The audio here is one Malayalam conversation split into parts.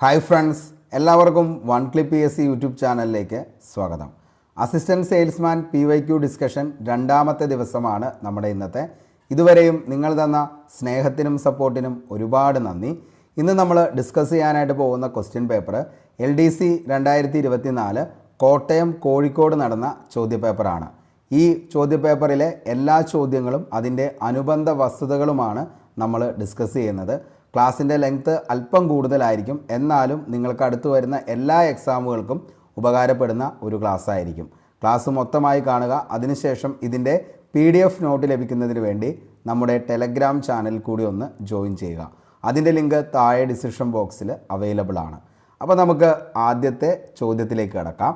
ഹായ് ഫ്രണ്ട്സ്, എല്ലാവർക്കും വൺ ക്ലിപ്പ് PSC യൂട്യൂബ് ചാനലിലേക്ക് സ്വാഗതം. അസിസ്റ്റൻറ്റ് സെയിൽസ്മാൻ PYQ ഡിസ്കഷൻ രണ്ടാമത്തെ ദിവസമാണ് നമ്മുടെ ഇന്നത്തെ. ഇതുവരെയും നിങ്ങൾ തന്ന സ്നേഹത്തിനും സപ്പോർട്ടിനും ഒരുപാട് നന്ദി. ഇന്ന് നമ്മൾ ഡിസ്കസ് ചെയ്യാനായിട്ട് പോകുന്ന question paper LDC 2024 Kottayam Kozhikode നടന്ന ചോദ്യപേപ്പറാണ്. ഈ ചോദ്യപേപ്പറിലെ എല്ലാ ചോദ്യങ്ങളും അതിൻ്റെ അനുബന്ധ വസ്തുതകളുമാണ് നമ്മൾ ഡിസ്കസ് ചെയ്യുന്നത്. ക്ലാസ്സിൻ്റെ ലെങ്ത്ത് അല്പം കൂടുതലായിരിക്കും, എന്നാലും നിങ്ങൾക്ക് അടുത്ത് വരുന്ന എല്ലാ എക്സാമുകൾക്കും ഉപകാരപ്പെടുന്ന ഒരു ക്ലാസ് ആയിരിക്കും. ക്ലാസ് മൊത്തമായി കാണുക. അതിനുശേഷം ഇതിൻ്റെ PDF നോട്ട് ലഭിക്കുന്നതിന് വേണ്ടി നമ്മുടെ ടെലഗ്രാം ചാനൽ കൂടി ഒന്ന് ജോയിൻ ചെയ്യുക. അതിൻ്റെ ലിങ്ക് താഴെ ഡിസ്ക്രിപ്ഷൻ ബോക്സിൽ അവൈലബിൾ ആണ്. അപ്പോൾ നമുക്ക് ആദ്യത്തെ ചോദ്യത്തിലേക്ക് കടക്കാം.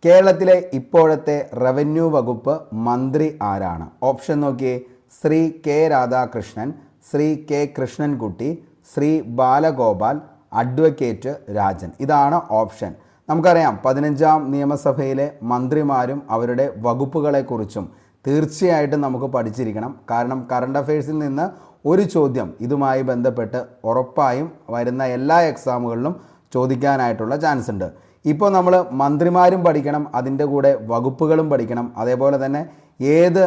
കേരളത്തിലെ ഇപ്പോഴത്തെ റവന്യൂ വകുപ്പ് മന്ത്രി ആരാണ്? ഓപ്ഷൻ നോക്കിയേ. Shri K Radhakrishnan, Shri K Krishnankutty, Shri Balagopal, advocate Rajan. ഇതാണ് ഓപ്ഷൻ. നമുക്കറിയാം 15ാം നിയമസഭയിലെ മന്ത്രിമാരും അവരുടെ വകുപ്പുകളെക്കുറിച്ചും തീർച്ചയായിട്ടും നമുക്ക് പഠിച്ചിരിക്കണം. കാരണം കറണ്ട് അഫയേഴ്സിൽ നിന്ന് ഒരു ചോദ്യം ഇതുമായി ബന്ധപ്പെട്ട് ഉറപ്പായും വരുന്ന എല്ലാ എക്സാമുകളിലും ചോദിക്കാനായിട്ടുള്ള ചാൻസ് ഉണ്ട്. ഇപ്പോൾ നമ്മൾ മന്ത്രിമാരും പഠിക്കണം, അതിൻ്റെ കൂടെ വകുപ്പുകളും പഠിക്കണം. അതേപോലെ തന്നെ ഏത്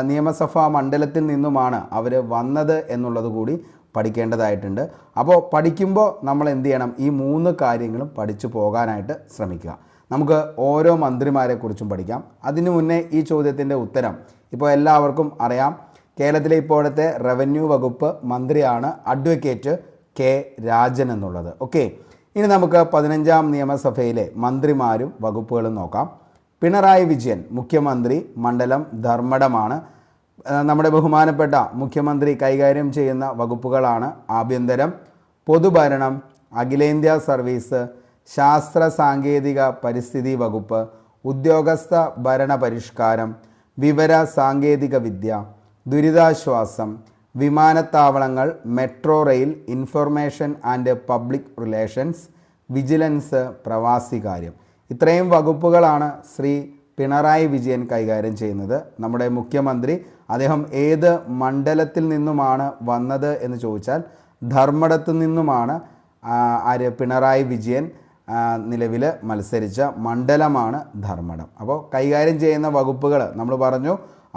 നിയമസഭാ മണ്ഡലത്തിൽ നിന്നുമാണ് അവർ വന്നത് എന്നുള്ളത് കൂടി പഠിക്കേണ്ടതായിട്ടുണ്ട്. അപ്പോൾ പഠിക്കുമ്പോൾ നമ്മൾ എന്ത് ചെയ്യണം? ഈ 3 കാര്യങ്ങളും പഠിച്ചു പോകാനായിട്ട് ശ്രമിക്കുക. നമുക്ക് ഓരോ മന്ത്രിമാരെക്കുറിച്ചും പഠിക്കാം. അതിനു മുന്നേ ഈ ചോദ്യത്തിൻ്റെ ഉത്തരം ഇപ്പോൾ എല്ലാവർക്കും അറിയാം. കേരളത്തിലെ ഇപ്പോഴത്തെ റവന്യൂ വകുപ്പ് മന്ത്രിയാണ് അഡ്വക്കേറ്റ് K രാജൻ എന്നുള്ളത്. ഓക്കെ, ഇനി നമുക്ക് 15ാം നിയമസഭയിലെ മന്ത്രിമാരും വകുപ്പുകളും നോക്കാം. പിണറായി വിജയൻ മുഖ്യമന്ത്രി, മണ്ഡലം ധർമ്മടമാണ്. നമ്മുടെ ബഹുമാനപ്പെട്ട മുഖ്യമന്ത്രി കൈകാര്യം ചെയ്യുന്ന വകുപ്പുകളാണ് ആഭ്യന്തരം, പൊതുഭരണം, അഖിലേന്ത്യാ സർവീസ്, ശാസ്ത്ര സാങ്കേതിക പരിസ്ഥിതി വകുപ്പ്, ഉദ്യോഗസ്ഥ ഭരണ പരിഷ്കാരം, വിവര സാങ്കേതിക വിദ്യ, ദുരിതാശ്വാസം, വിമാനത്താവളങ്ങൾ, metro rail, information and public relations, vigilance, പ്രവാസികാര്യം. ഇത്രയും വകുപ്പുകളാണ് ശ്രീ പിണറായി വിജയൻ കൈകാര്യം ചെയ്യുന്നത്. നമ്മുടെ മുഖ്യമന്ത്രി അദ്ദേഹം ഏത് മണ്ഡലത്തിൽ നിന്നുമാണ് വന്നത് എന്ന് ചോദിച്ചാൽ ധർമ്മടത്തു നിന്നുമാണ്. പിണറായി വിജയൻ നിലവിൽ മത്സരിച്ച മണ്ഡലമാണ് ധർമ്മടം. അപ്പോൾ കൈകാര്യം ചെയ്യുന്ന വകുപ്പുകൾ നമ്മൾ പറഞ്ഞു: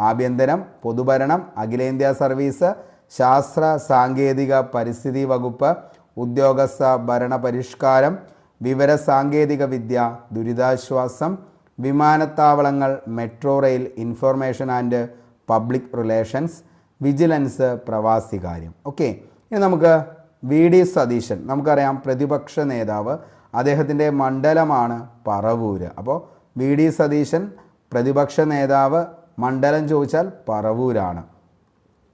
ആഭ്യന്തരം, പൊതുഭരണം, അഖിലേന്ത്യാ സർവീസ്, ശാസ്ത്ര സാങ്കേതിക പരിസ്ഥിതി വകുപ്പ്, ഉദ്യോഗസ്ഥ ഭരണ പരിഷ്കാരം, വിവര സാങ്കേതിക വിദ്യ, ദുരിതാശ്വാസം, വിമാനത്താവളങ്ങൾ, metro rail, information and public relations, vigilance, പ്രവാസികാര്യം. ഓക്കെ, ഇനി നമുക്ക് VD സതീശൻ. നമുക്കറിയാം പ്രതിപക്ഷ നേതാവ്, അദ്ദേഹത്തിൻ്റെ മണ്ഡലമാണ് പറവൂര്. അപ്പോൾ VD സതീശൻ പ്രതിപക്ഷ നേതാവ്, മണ്ഡലം ചോദിച്ചാൽ പറവൂരാണ്.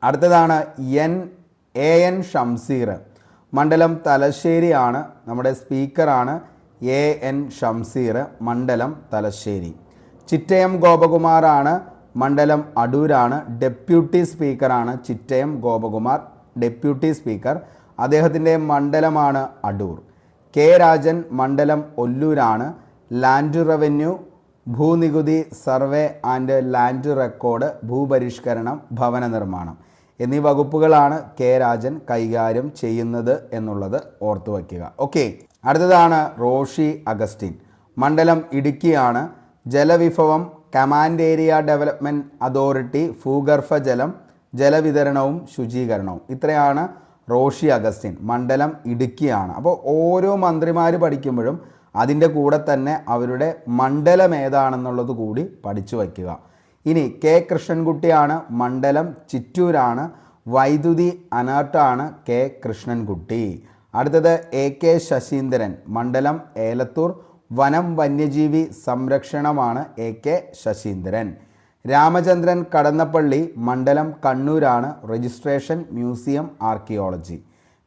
അടുത്തതാണ് AN ഷംസീർ, മണ്ഡലം തലശ്ശേരിയാണ്. നമ്മുടെ സ്പീക്കറാണ് AN ഷംസീർ, മണ്ഡലം തലശ്ശേരി. ചിറ്റയം ഗോപകുമാറാണ്, മണ്ഡലം അടൂരാണ്. ഡെപ്യൂട്ടി സ്പീക്കറാണ് ചിറ്റയം ഗോപകുമാർ, ഡെപ്യൂട്ടി സ്പീക്കർ. അദ്ദേഹത്തിൻ്റെ മണ്ഡലമാണ് അടൂർ. K രാജൻ, മണ്ഡലം ഒല്ലൂരാണ്. ലാൻഡ് റവന്യൂ, ഭൂനികുതി, സർവേ ആൻഡ് ലാൻഡ് റെക്കോർഡ്, ഭൂപരിഷ്കരണം, ഭവന നിർമ്മാണം എന്നീ വകുപ്പുകളാണ് K രാജൻ കൈകാര്യം ചെയ്യുന്നത് എന്നുള്ളത് ഓർത്തു വയ്ക്കുക. ഓക്കെ, അടുത്തതാണ് റോഷി അഗസ്റ്റിൻ, മണ്ഡലം ഇടുക്കിയാണ്. ജലവിഭവം, കമാൻഡ് ഏരിയ ഡെവലപ്മെൻറ്റ് അതോറിറ്റി, ഭൂഗർഭജലം, ജലവിതരണവും ശുചീകരണവും. ഇത്രയാണ് റോഷി അഗസ്റ്റിൻ, മണ്ഡലം ഇടുക്കിയാണ്. അപ്പോൾ ഓരോ മന്ത്രിമാർ പഠിക്കുമ്പോഴും അതിൻ്റെ കൂടെ തന്നെ അവരുടെ മണ്ഡലം ഏതാണെന്നുള്ളത് കൂടി പഠിച്ചു വയ്ക്കുക. ഇനി K കൃഷ്ണൻകുട്ടിയാണ്, മണ്ഡലം ചിറ്റൂരാണ്. വൈദ്യുതി അനർട്ടാണ് K കൃഷ്ണൻകുട്ടി. അടുത്തത് AK ശശീന്ദ്രൻ, മണ്ഡലം ഏലത്തൂർ. വനം വന്യജീവി സംരക്ഷണമാണ് AK ശശീന്ദ്രൻ. രാമചന്ദ്രൻ കടന്നപ്പള്ളി, മണ്ഡലം കണ്ണൂരാണ്. Registration, museum, archaeology.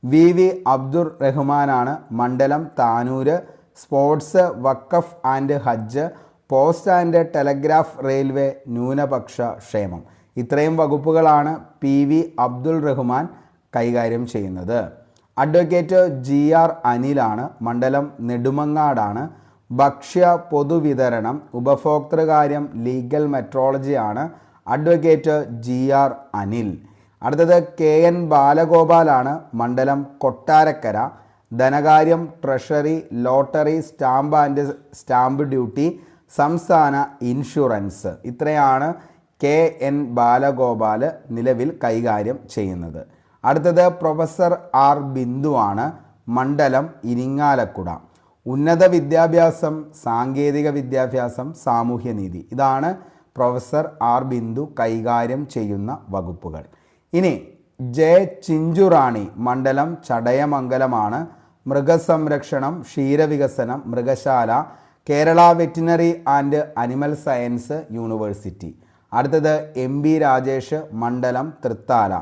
VV Abdur റഹ്മാനാണ്, മണ്ഡലം താനൂര്. സ്പോർട്സ്, വഖഫ് ആൻഡ് ഹജ്ജ്, പോസ്റ്റ് ആൻഡ് ടെലഗ്രാഫ്, റെയിൽവേ, ന്യൂനപക്ഷ ക്ഷേമം. ഇത്രയും വകുപ്പുകളാണ് PV അബ്ദുൾ റഹ്മാൻ കൈകാര്യം ചെയ്യുന്നത്. അഡ്വക്കേറ്റ് GR അനിലാണ്, മണ്ഡലം നെടുമങ്ങാടാണ്. ഭക്ഷ്യ പൊതുവിതരണം, ഉപഭോക്തൃകാര്യം, ലീഗൽ മെട്രോളജിയാണ്. Advocate GR Anil. അടുത്തത് KN ബാലഗോപാലാണ്, മണ്ഡലം കൊട്ടാരക്കര. ധനകാര്യം, ട്രഷറി, ലോട്ടറി, സ്റ്റാമ്പ് ഡ്യൂട്ടി, സംസ്ഥാന ഇൻഷുറൻസ്. ഇത്രയാണ് KN ബാലഗോപാൽ നിലവിൽ കൈകാര്യം ചെയ്യുന്നത്. അടുത്തത് പ്രൊഫസർ R ബിന്ദു ആണ്, മണ്ഡലം ഇരിങ്ങാലക്കുട. ഉന്നത വിദ്യാഭ്യാസം, സാങ്കേതിക വിദ്യാഭ്യാസം, സാമൂഹ്യനീതി. ഇതാണ് പ്രൊഫസർ R ബിന്ദു കൈകാര്യം ചെയ്യുന്ന വകുപ്പുകൾ. ഇനി J ചിഞ്ചുറാണി, മണ്ഡലം ചടയമംഗലമാണ്. മൃഗസംരക്ഷണം, ക്ഷീരവികസനം, മൃഗശാല, Kerala veterinary and animal science university. അടുത്തത് MB രാജേഷ്, മണ്ഡലം തൃത്താല.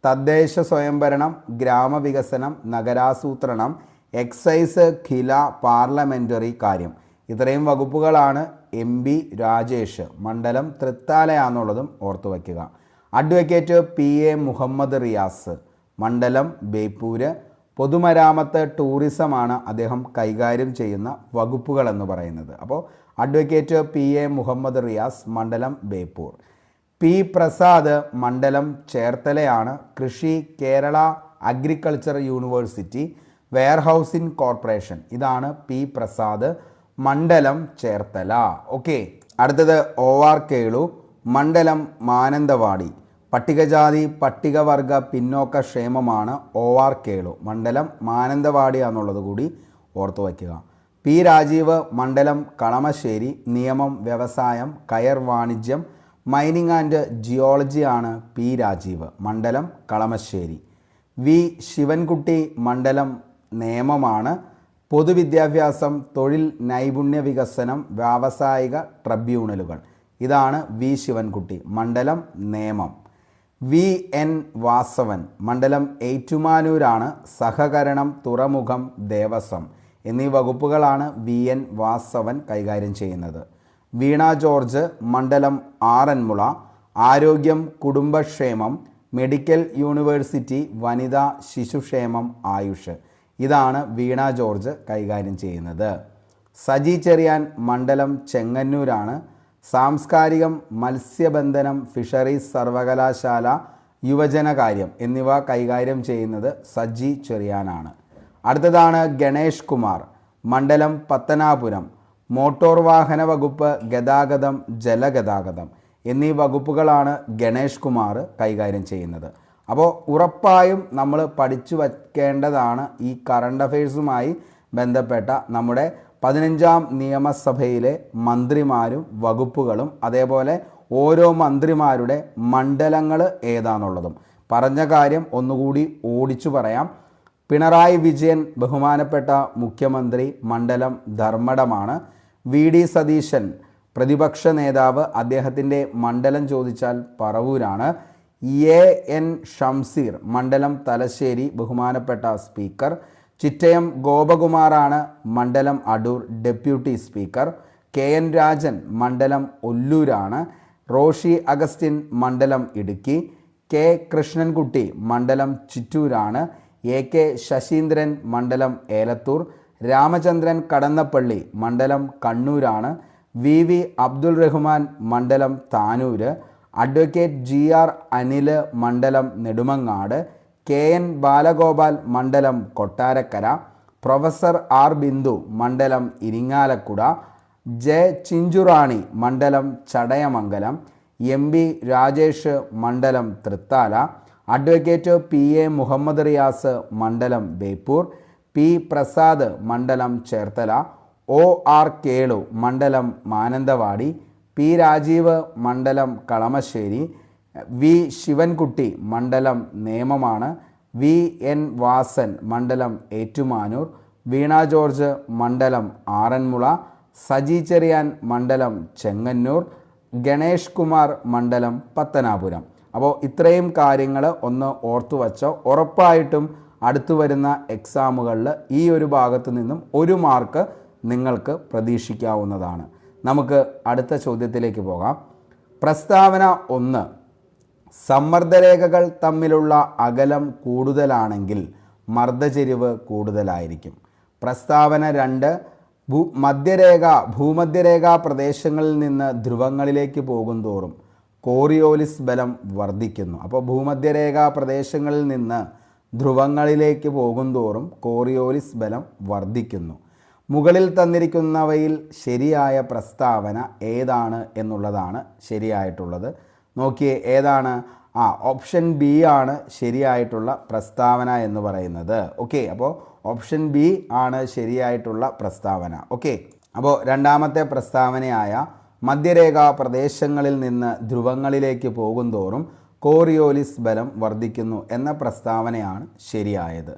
തദ്ദേശ സ്വയംഭരണം, ഗ്രാമവികസനം, നഗരാസൂത്രണം, എക്സൈസ്, ഖില, പാർലമെൻ്ററി കാര്യം. ഇത്രയും വകുപ്പുകളാണ് MB രാജേഷ്, മണ്ഡലം തൃത്താലയാണെന്നുള്ളതും ഓർത്തു വയ്ക്കുക. അഡ്വക്കേറ്റ് PA മുഹമ്മദ് റിയാസ്, മണ്ഡലം ബേപ്പൂര്. പൊതുമരാമത്ത്, ടൂറിസമാണ് അദ്ദേഹം കൈകാര്യം ചെയ്യുന്ന വകുപ്പുകൾ എന്ന് പറയുന്നത്. അപ്പോൾ അഡ്വക്കേറ്റ് PA മുഹമ്മദ് റിയാസ്, മണ്ഡലം ബേപ്പൂർ. P പ്രസാദ്, മണ്ഡലം ചേർത്തലയാണ്. കൃഷി, Kerala agriculture university, warehousing corporation. ഇതാണ് P പ്രസാദ്, മണ്ഡലം ചേർത്തല. ഓക്കെ. അടുത്തത് OR കേളു, മണ്ഡലം മാനന്തവാടി. പട്ടികജാതി പട്ടികവർഗ പിന്നോക്ക ക്ഷേമമാണ് OR കേളു, മണ്ഡലം മാനന്തവാടി എന്നുള്ളത് കൂടി ഓർത്തു വയ്ക്കുക. P രാജീവ്, മണ്ഡലം കളമശ്ശേരി. നിയമം, വ്യവസായം, കയർ വാണിജ്യം, മൈനിങ് ആൻഡ് ജിയോളജി ആണ് P രാജീവ്, മണ്ഡലം കളമശ്ശേരി. V ശിവൻകുട്ടി, മണ്ഡലം നേമമാണ്. പൊതുവിദ്യാഭ്യാസം, തൊഴിൽ നൈപുണ്യ വികസനം, വ്യാവസായിക ട്രിബ്യൂണലുകൾ. ഇതാണ് V ശിവൻകുട്ടി, മണ്ഡലം നേമം. VN വാസവൻ, മണ്ഡലം ഏറ്റുമാനൂരാണ്. സഹകരണം, തുറമുഖം, ദേവസ്വം എന്നീ വകുപ്പുകളാണ് VN വാസവൻ കൈകാര്യം ചെയ്യുന്നത്. വീണ ജോർജ്, മണ്ഡലം ആറന്മുള. ആരോഗ്യം, കുടുംബക്ഷേമം, മെഡിക്കൽ യൂണിവേഴ്സിറ്റി, വനിതാ ശിശുക്ഷേമം, ആയുഷ്. ഇതാണ് വീണ ജോർജ് കൈകാര്യം ചെയ്യുന്നത്. സജി ചെറിയാൻ, മണ്ഡലം ചെങ്ങന്നൂരാണ്. സാംസ്കാരികം, മത്സ്യബന്ധനം, ഫിഷറീസ് സർവകലാശാല, യുവജനകാര്യം എന്നിവ കൈകാര്യം ചെയ്യുന്നത് സജി ചെറിയാനാണ്. അടുത്തതാണ് ഗണേഷ് കുമാർ, മണ്ഡലം പത്തനാപുരം. മോട്ടോർ വാഹന വകുപ്പ്, ഗതാഗതം, ജലഗതാഗതം എന്നീ വകുപ്പുകളാണ് ഗണേഷ് കുമാർ കൈകാര്യം ചെയ്യുന്നത്. അപ്പോൾ ഉറപ്പായും നമ്മൾ പഠിച്ചു വയ്ക്കേണ്ടതാണ് ഈ കറണ്ട് അഫെയർസുമായി ബന്ധപ്പെട്ട നമ്മുടെ 15ാം നിയമസഭയിലെ മന്ത്രിമാരും വകുപ്പുകളും അതേപോലെ ഓരോ മന്ത്രിമാരുടെ മണ്ഡലങ്ങൾ ഏതാണെന്നുള്ളതും. പറഞ്ഞ കാര്യം ഒന്നുകൂടി ഓടിച്ചു പറയാം. പിണറായി വിജയൻ ബഹുമാനപ്പെട്ട മുഖ്യമന്ത്രി, മണ്ഡലം ധർമ്മടമാണ്. VD സതീശൻ പ്രതിപക്ഷ നേതാവ്, അദ്ദേഹത്തിൻ്റെ മണ്ഡലം ചോദിച്ചാൽ പറവൂരാണ്. AN ഷംസീർ, മണ്ഡലം തലശ്ശേരി, ബഹുമാനപ്പെട്ട സ്പീക്കർ. ചിറ്റയം ഗോപകുമാറാണ്, മണ്ഡലം Adoor, deputy speaker. KN Rajan, മണ്ഡലം ഒല്ലൂരാണ്. റോഷി അഗസ്റ്റിൻ, മണ്ഡലം ഇടുക്കി. K കൃഷ്ണൻകുട്ടി, മണ്ഡലം ചിറ്റൂരാണ്. AK ശശീന്ദ്രൻ, മണ്ഡലം ഏലത്തൂർ. രാമചന്ദ്രൻ കടന്നപ്പള്ളി, മണ്ഡലം കണ്ണൂരാണ്. VV അബ്ദുൾ റഹ്മാൻ, മണ്ഡലം താനൂര്. അഡ്വക്കേറ്റ് GR അനിൽ, മണ്ഡലം നെടുമങ്ങാട്. KN ബാലഗോപാൽ, മണ്ഡലം കൊട്ടാരക്കര. പ്രൊഫസർ R ബിന്ദു, മണ്ഡലം ഇരിങ്ങാലക്കുട. J ചിഞ്ചുറാണി, മണ്ഡലം ചടയമംഗലം. MB രാജേഷ്, മണ്ഡലം തൃത്താല. അഡ്വക്കേറ്റ് PA മുഹമ്മദ് റിയാസ്, മണ്ഡലം ബേപ്പൂർ. P പ്രസാദ്, മണ്ഡലം ചേർത്തല. OR കേളു, മണ്ഡലം മാനന്തവാടി. P രാജീവ്, മണ്ഡലം കളമശ്ശേരി. V ശിവൻകുട്ടി, മണ്ഡലം നേമമാണ്. VN വാസൻ, മണ്ഡലം ഏറ്റുമാനൂർ. വീണ ജോർജ്, മണ്ഡലം ആറന്മുള. സജി ചെറിയാൻ, മണ്ഡലം ചെങ്ങന്നൂർ. ഗണേഷ് കുമാർ, മണ്ഡലം പത്തനാപുരം. അപ്പോൾ ഇത്രയും കാര്യങ്ങൾ ഒന്ന് ഓർത്തു വച്ചോ. ഉറപ്പായിട്ടും അടുത്തു വരുന്ന എക്സാമുകളിൽ ഈ ഒരു ഭാഗത്തു നിന്നും 1 മാർക്ക് നിങ്ങൾക്ക് പ്രതീക്ഷിക്കാവുന്നതാണ്. നമുക്ക് അടുത്ത ചോദ്യത്തിലേക്ക് പോകാം. പ്രസ്താവന 1, സമ്മർദ്ദരേഖകൾ തമ്മിലുള്ള അകലം കൂടുതലാണെങ്കിൽ മർദ്ദചെരിവ് കൂടുതലായിരിക്കും. പ്രസ്താവന 2, ഭൂമധ്യരേഖാ പ്രദേശങ്ങളിൽ നിന്ന് ധ്രുവങ്ങളിലേക്ക് പോകുന്തോറും കോറിയോലിസ് ബലം വർദ്ധിക്കുന്നു. അപ്പോൾ ഭൂമധ്യരേഖാ പ്രദേശങ്ങളിൽ നിന്ന് ധ്രുവങ്ങളിലേക്ക് പോകുന്തോറും കോറിയോലിസ് ബലം വർദ്ധിക്കുന്നു. മുകളിൽ തന്നിരിക്കുന്നവയിൽ ശരിയായ പ്രസ്താവന ഏതാണ് എന്നുള്ളതാണ് ശരിയായിട്ടുള്ളത്. നോക്കിയേ, ഏതാണ്? ഓപ്ഷൻ ബി ആണ് ശരിയായിട്ടുള്ള പ്രസ്താവന എന്ന് പറയുന്നത്. ഓക്കെ, അപ്പോൾ ഓപ്ഷൻ ബി ആണ് ശരിയായിട്ടുള്ള പ്രസ്താവന. ഓക്കെ, അപ്പോൾ രണ്ടാമത്തെ പ്രസ്താവനയായ മധ്യരേഖാ പ്രദേശങ്ങളിൽ നിന്ന് ധ്രുവങ്ങളിലേക്ക് പോകുന്തോറും കോറിയോലിസ് ബലം വർദ്ധിക്കുന്നു എന്ന പ്രസ്താവനയാണ് ശരിയായത്.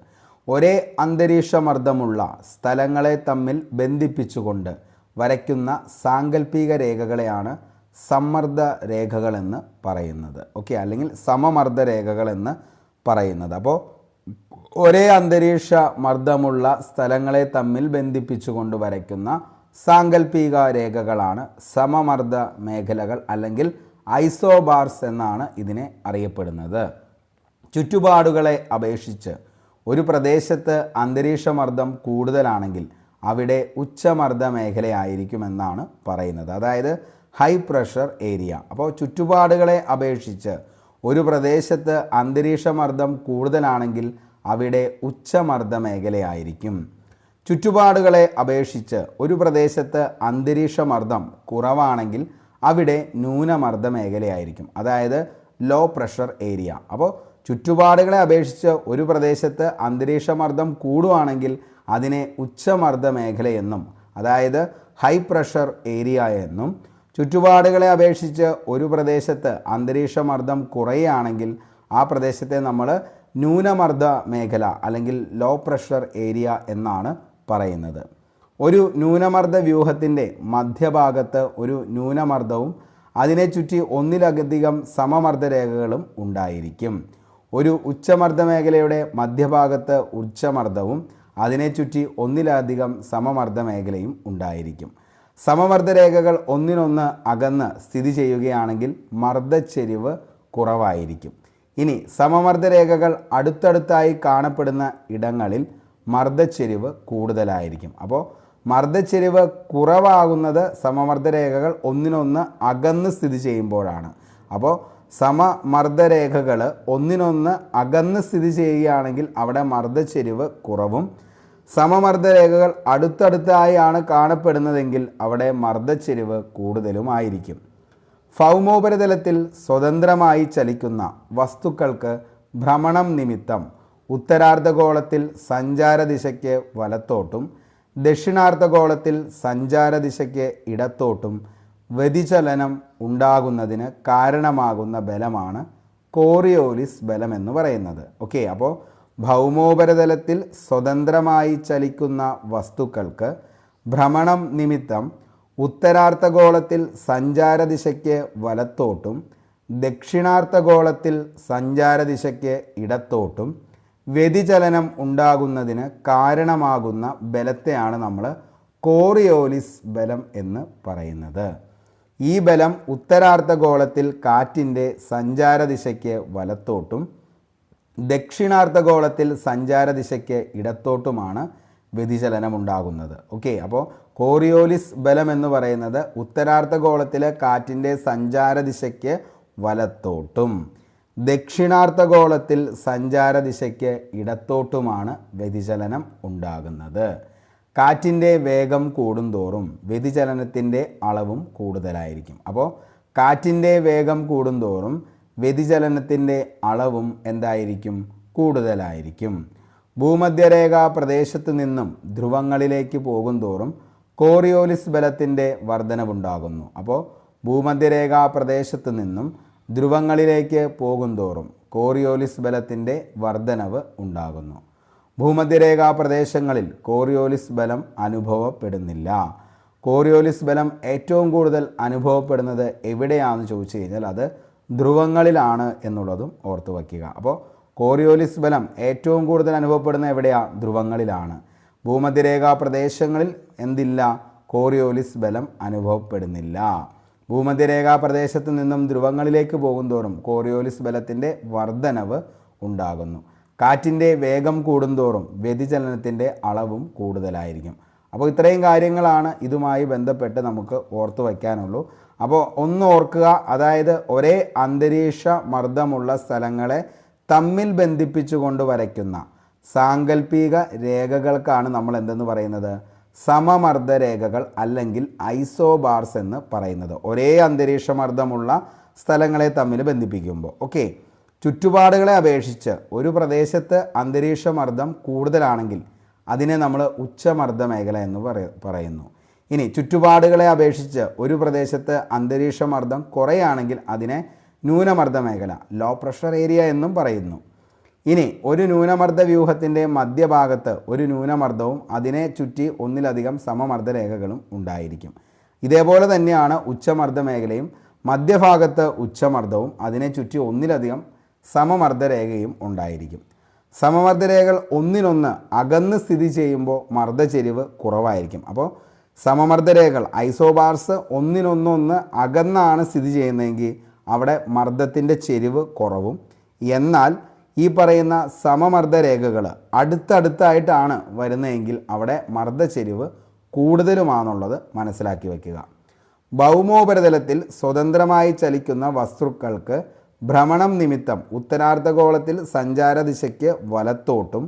ഒരേ അന്തരീക്ഷമർദ്ദമുള്ള സ്ഥലങ്ങളെ തമ്മിൽ ബന്ധിപ്പിച്ചുകൊണ്ട് വരയ്ക്കുന്ന സാങ്കല്പിക രേഖകളെയാണ് സമ്മർദ്ദ രേഖകളെന്ന് പറയുന്നത്. ഓക്കെ, അല്ലെങ്കിൽ സമമർദ്ദ രേഖകളെന്ന് പറയുന്നത്. അപ്പോൾ ഒരേ അന്തരീക്ഷ മർദ്ദമുള്ള സ്ഥലങ്ങളെ തമ്മിൽ ബന്ധിപ്പിച്ചുകൊണ്ട് വരയ്ക്കുന്ന സാങ്കല്പിക രേഖകളാണ് സമമർദ്ദ മേഖലകൾ അല്ലെങ്കിൽ ഐസോബാർസ് എന്നാണ് ഇതിനെ അറിയപ്പെടുന്നത്. ചുറ്റുപാടുകളെ അപേക്ഷിച്ച് ഒരു പ്രദേശത്ത് അന്തരീക്ഷമർദ്ദം കൂടുതലാണെങ്കിൽ അവിടെ ഉച്ചമർദ്ദ മേഖലയായിരിക്കുമെന്നാണ് പറയുന്നത്, അതായത് ഹൈ പ്രഷർ ഏരിയ. അപ്പോൾ ചുറ്റുപാടുകളെ അപേക്ഷിച്ച് ഒരു പ്രദേശത്ത് അന്തരീക്ഷമർദ്ദം കൂടുതലാണെങ്കിൽ അവിടെ ഉച്ചമർദ്ദ മേഖലയായിരിക്കും. ചുറ്റുപാടുകളെ അപേക്ഷിച്ച് ഒരു പ്രദേശത്ത് അന്തരീക്ഷമർദ്ദം കുറവാണെങ്കിൽ അവിടെ ന്യൂനമർദ്ദ മേഖലയായിരിക്കും, അതായത് ലോ പ്രഷർ ഏരിയ. അപ്പോൾ ചുറ്റുപാടുകളെ അപേക്ഷിച്ച് ഒരു പ്രദേശത്ത് അന്തരീക്ഷമർദ്ദം കൂടുവാണെങ്കിൽ അതിനെ ഉച്ചമർദ്ദ മേഖലയെന്നും അതായത് ഹൈ പ്രഷർ ഏരിയ എന്നും, ചുറ്റുപാടുകളെ അപേക്ഷിച്ച് ഒരു പ്രദേശത്ത് അന്തരീക്ഷമർദ്ദം കുറയുകയാണെങ്കിൽ ആ പ്രദേശത്തെ നമ്മൾ ന്യൂനമർദ്ദ മേഖല അല്ലെങ്കിൽ ലോ പ്രഷർ ഏരിയ എന്നാണ് പറയുന്നത്. ഒരു ന്യൂനമർദ്ദ വ്യൂഹത്തിൻ്റെ മധ്യഭാഗത്ത് ഒരു ന്യൂനമർദ്ദവും അതിനെ ചുറ്റി ഒന്നിലധികം സമമർദ്ദ രേഖകളും ഉണ്ടായിരിക്കും. ഒരു ഉച്ചമർദ്ദ മേഖലയുടെ മധ്യഭാഗത്ത് ഉച്ചമർദ്ദവും അതിനെ ചുറ്റി ഒന്നിലധികം സമമർദ്ദ മേഖലയും ഉണ്ടായിരിക്കും. സമമർദ്ദ രേഖകൾ ഒന്നിനൊന്ന് അകന്ന് സ്ഥിതി ചെയ്യുകയാണെങ്കിൽ മർദ്ദച്ചെരിവ് കുറവായിരിക്കും. ഇനി സമമർദ്ദ രേഖകൾ അടുത്തടുത്തായി കാണപ്പെടുന്ന ഇടങ്ങളിൽ മർദ്ദച്ചെരിവ് കൂടുതലായിരിക്കും. അപ്പോൾ മർദ്ദച്ചെരിവ് കുറവാകുന്നത് സമമർദ്ദ രേഖകൾ ഒന്നിനൊന്ന് അകന്ന് സ്ഥിതി ചെയ്യുമ്പോഴാണ്. അപ്പോൾ സമമർദ്ദരേഖകൾ ഒന്നിനൊന്ന് അകന്ന് സ്ഥിതി ചെയ്യുകയാണെങ്കിൽ അവിടെ മർദ്ദച്ചെരിവ് കുറവും, സമമർദ്ദരേഖകൾ അടുത്തടുത്തായാണ് കാണപ്പെടുന്നതെങ്കിൽ അവിടെ മർദ്ദച്ചെരിവ് കൂടുതലുമായിരിക്കും. ഭൗമോപരിതലത്തിൽ സ്വതന്ത്രമായി ചലിക്കുന്ന വസ്തുക്കൾക്ക് ഭ്രമണം നിമിത്തം ഉത്തരാർദ്ധഗോളത്തിൽ സഞ്ചാരദിശയ്ക്ക് വലത്തോട്ടും ദക്ഷിണാർദ്ധഗോളത്തിൽ സഞ്ചാരദിശയ്ക്ക് ഇടത്തോട്ടും വ്യതിചലനം ഉണ്ടാകുന്നതിന് കാരണമാകുന്ന ബലമാണ് കോറിയോലിസ് ബലം എന്ന് പറയുന്നത്. ഓക്കെ, അപ്പോൾ ഭൗമോപരിതലത്തിൽ സ്വതന്ത്രമായി ചലിക്കുന്ന വസ്തുക്കൾക്ക് ഭ്രമണം നിമിത്തം ഉത്തരാർദ്ധഗോളത്തിൽ സഞ്ചാരദിശയ്ക്ക് വലത്തോട്ടും ദക്ഷിണാർദ്ധഗോളത്തിൽ സഞ്ചാരദിശയ്ക്ക് ഇടത്തോട്ടും വ്യതിചലനം ഉണ്ടാകുന്നതിന് കാരണമാകുന്ന ബലത്തെയാണ് നമ്മൾ കോറിയോലിസ് ബലം എന്ന് പറയുന്നത്. ഈ ബലം ഉത്തരാർദ്ധഗോളത്തിൽ കാറ്റിൻ്റെ സഞ്ചാരദിശയ്ക്ക് വലത്തോട്ടും ദക്ഷിണാർദ്ധഗോളത്തിൽ സഞ്ചാരദിശയ്ക്ക് ഇടത്തോട്ടുമാണ് വ്യതിചലനം ഉണ്ടാകുന്നത്. ഓക്കെ, അപ്പോൾ കോറിയോലിസ് ബലം എന്ന് പറയുന്നത് ഉത്തരാർദ്ധഗോളത്തിലെ കാറ്റിൻ്റെ സഞ്ചാരദിശയ്ക്ക് വലത്തോട്ടും ദക്ഷിണാർദ്ധഗോളത്തിൽ സഞ്ചാരദിശയ്ക്ക് ഇടത്തോട്ടുമാണ് വ്യതിചലനം ഉണ്ടാകുന്നത്. കാറ്റിൻ്റെ വേഗം കൂടുന്തോറും വ്യതിചലനത്തിൻ്റെ അളവും കൂടുതലായിരിക്കും. അപ്പോൾ കാറ്റിൻ്റെ വേഗം കൂടുന്തോറും വ്യതിചലനത്തിൻ്റെ അളവും എന്തായിരിക്കും? കൂടുതലായിരിക്കും. ഭൂമധ്യരേഖാ പ്രദേശത്ത് നിന്നും ധ്രുവങ്ങളിലേക്ക് പോകുന്തോറും കോറിയോലിസ് ബലത്തിൻ്റെ വർധനവുണ്ടാകുന്നു. അപ്പോൾ ഭൂമധ്യരേഖാ പ്രദേശത്ത് നിന്നും ധ്രുവങ്ങളിലേക്ക് പോകുന്തോറും കോറിയോലിസ് ബലത്തിൻ്റെ വർധനവ് ഉണ്ടാകുന്നു. ഭൂമധ്യരേഖാ പ്രദേശങ്ങളിൽ കോറിയോലിസ് ബലം അനുഭവപ്പെടുന്നില്ല. കോറിയോലിസ് ബലം ഏറ്റവും കൂടുതൽ അനുഭവപ്പെടുന്നത് എവിടെയാണെന്ന് ചോദിച്ചു കഴിഞ്ഞാൽ അത് ധ്രുവങ്ങളിലാണ് എന്നുള്ളതും ഓർത്തു വയ്ക്കുക. അപ്പോൾ കോറിയോലിസ് ബലം ഏറ്റവും കൂടുതൽ അനുഭവപ്പെടുന്ന എവിടെയാണ്? ധ്രുവങ്ങളിലാണ്. ഭൂമധ്യരേഖാ പ്രദേശങ്ങളിൽ എന്തില്ല? കോറിയോലിസ് ബലം അനുഭവപ്പെടുന്നില്ല. ഭൂമധ്യരേഖാ പ്രദേശത്ത് നിന്നും ധ്രുവങ്ങളിലേക്ക് പോകുന്തോറും കോറിയോലിസ് ബലത്തിൻ്റെ വർധനവ് ഉണ്ടാകുന്നു. കാറ്റിൻ്റെ വേഗം കൂടുന്തോറും വ്യതിചലനത്തിൻ്റെ അളവും കൂടുതലായിരിക്കും. അപ്പോൾ ഇത്രയും കാര്യങ്ങളാണ് ഇതുമായി ബന്ധപ്പെട്ട് നമുക്ക് ഓർത്തു വയ്ക്കാനുള്ളൂ. അപ്പോൾ ഒന്ന് ഓർക്കുക, അതായത് ഒരേ അന്തരീക്ഷ മർദ്ദമുള്ള സ്ഥലങ്ങളെ തമ്മിൽ ബന്ധിപ്പിച്ചുകൊണ്ട് വരയ്ക്കുന്ന സാങ്കല്പിക രേഖകൾക്കാണ് നമ്മൾ എന്തെന്ന് പറയുന്നത്? സമമർദ്ദ രേഖകൾ അല്ലെങ്കിൽ ഐസോബാർസ് എന്ന് പറയുന്നത്. ഒരേ അന്തരീക്ഷമർദ്ദമുള്ള സ്ഥലങ്ങളെ തമ്മിൽ ബന്ധിപ്പിക്കുമ്പോൾ. ഓക്കെ, ചുറ്റുപാടുകളെ അപേക്ഷിച്ച് ഒരു പ്രദേശത്ത് അന്തരീക്ഷമർദ്ദം കൂടുതലാണെങ്കിൽ അതിനെ നമ്മൾ ഉച്ചമർദ്ദ മേഖല എന്ന് പറയുന്നു. ഇനി ചുറ്റുപാടുകളെ അപേക്ഷിച്ച് ഒരു പ്രദേശത്ത് അന്തരീക്ഷമർദ്ദം കുറയാണെങ്കിൽ അതിനെ ന്യൂനമർദ്ദ മേഖല, ലോ പ്രഷർ ഏരിയ എന്നും പറയുന്നു. ഇനി ഒരു ന്യൂനമർദ്ദ വ്യൂഹത്തിൻ്റെ മധ്യഭാഗത്ത് ഒരു ന്യൂനമർദ്ദവും അതിനെ ചുറ്റി ഒന്നിലധികം സമമർദ്ദ രേഖകളും ഉണ്ടായിരിക്കും. ഇതേപോലെ തന്നെയാണ് ഉച്ചമർദ്ദ മേഖലയും. മധ്യഭാഗത്ത് ഉച്ചമർദ്ദവും അതിനെ ചുറ്റി ഒന്നിലധികം സമമർദ്ദ രേഖയും ഉണ്ടായിരിക്കും. സമമർദ്ദ രേഖകൾ ഒന്നിനൊന്ന് അകന്ന് സ്ഥിതി ചെയ്യുമ്പോൾ മർദ്ദചെരിവ് കുറവായിരിക്കും. അപ്പോൾ സമമർദ്ദ രേഖകൾ ഐസോബാർസ് ഒന്നിനൊന്നൊന്ന് അകന്നാണ് സ്ഥിതി ചെയ്യുന്നതെങ്കിൽ അവിടെ മർദ്ദത്തിൻ്റെ ചെരിവ് കുറവും. എന്നാൽ ഈ പറയുന്ന സമമർദ്ദ രേഖകൾ അടുത്തടുത്തായിട്ടാണ് വരുന്നതെങ്കിൽ അവിടെ മർദ്ദചെരിവ് കൂടുതലുമാണെന്നുള്ളത് മനസ്സിലാക്കി വയ്ക്കുക. ഭൗമോപരിതലത്തിൽ സ്വതന്ത്രമായി ചലിക്കുന്ന വസ്തുക്കൾക്ക് ഭ്രമണം നിമിത്തം ഉത്തരാർദ്ധഗോളത്തിൽ സഞ്ചാരദിശയ്ക്ക് വലത്തോട്ടും